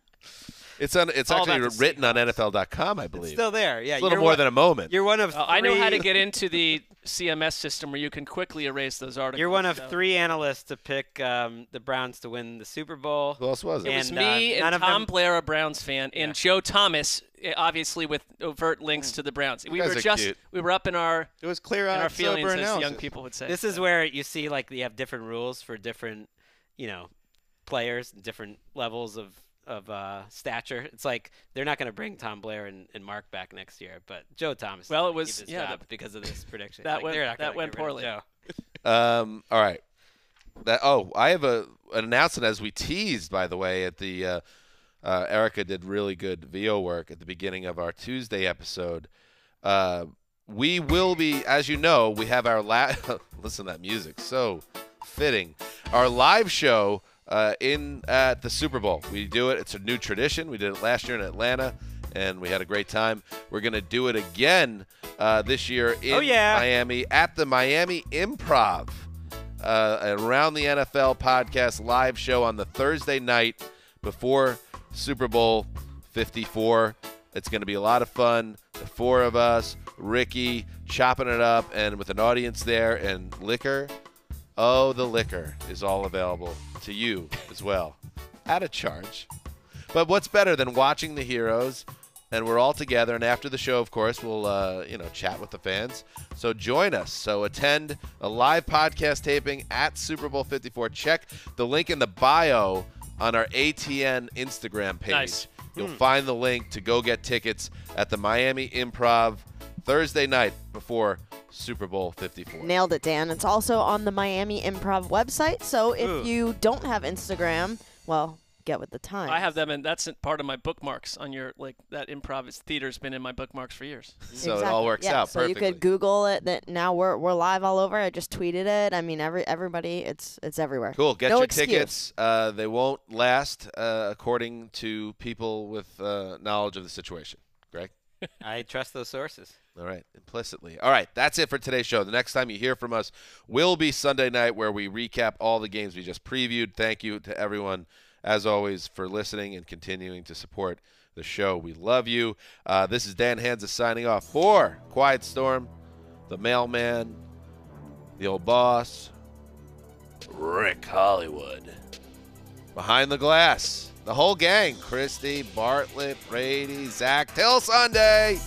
It's All actually about the written on Seahawks. NFL.com, I believe. It's still there. Yeah, It's a little you're more one- than a moment. You're one of I know how to three- get into the CMS system where you can quickly erase those articles. You're one of so. 3 analysts to pick the Browns to win the Super Bowl. Who else was it? It was And, me none and of Tom them- Blair, a Browns fan, Yeah. and Joe Thomas, obviously with overt links to the Browns. We guys were are cute. we were up in our It was clear-eyed, feelings, sober as analysis. young people would say. This is where you see you have different rules for different, players, different levels of stature. It's like they're not going to bring Tom Blair and Mark back next year, but Joe Thomas. Well, is it gonna was- keep his yeah, job because of this prediction. that went- they're not gonna that went get rid of poorly. Joe. All right. I have an announcement as we teased, by the way, at the Erica did really good VO work at the beginning of our Tuesday episode. We will be, as you know, we have our listen to that music, so fitting. Our live show at the Super Bowl. We do it. It's a new tradition. We did it last year in Atlanta, and we had a great time. We're going to do it again this year in Miami at the Miami Improv. Around the NFL podcast live show on the Thursday night before Super Bowl 54. It's going to be a lot of fun. The 4 of us, Ricky, chopping it up, and with an audience there, and liquor. Oh, the liquor is all available to you as well, at a charge. But what's better than watching the heroes? And we're all together, and after the show, of course, we'll chat with the fans. So join us. So attend a live podcast taping at Super Bowl 54. Check the link in the bio on our ATN Instagram page. Nice. You'll find the link to go get tickets at the Miami Improv Thursday night before Super Bowl 54. Nailed it, Dan. It's also on the Miami Improv website. So if you don't have Instagram, well, get with the times. I have them, and that's part of my bookmarks on your that improv theater's been in my bookmarks for years. So it all works out so perfectly. you could Google it. That now we're live all over. I just tweeted it. I mean, everybody, it's everywhere. Cool. Get No your excuse. tickets. They won't last, according to people with knowledge of the situation. Greg? I trust those sources. All right. Implicitly. All right. That's it for today's show. The next time you hear from us will be Sunday night, where we recap all the games we just previewed. Thank you to everyone, as always, for listening and continuing to support the show. We love you. This is Dan Hansa signing off for Quiet Storm, the mailman, the old boss, Rick Hollywood. Behind the glass, the whole gang, Christy, Bartlett, Brady, Zach, till Sunday.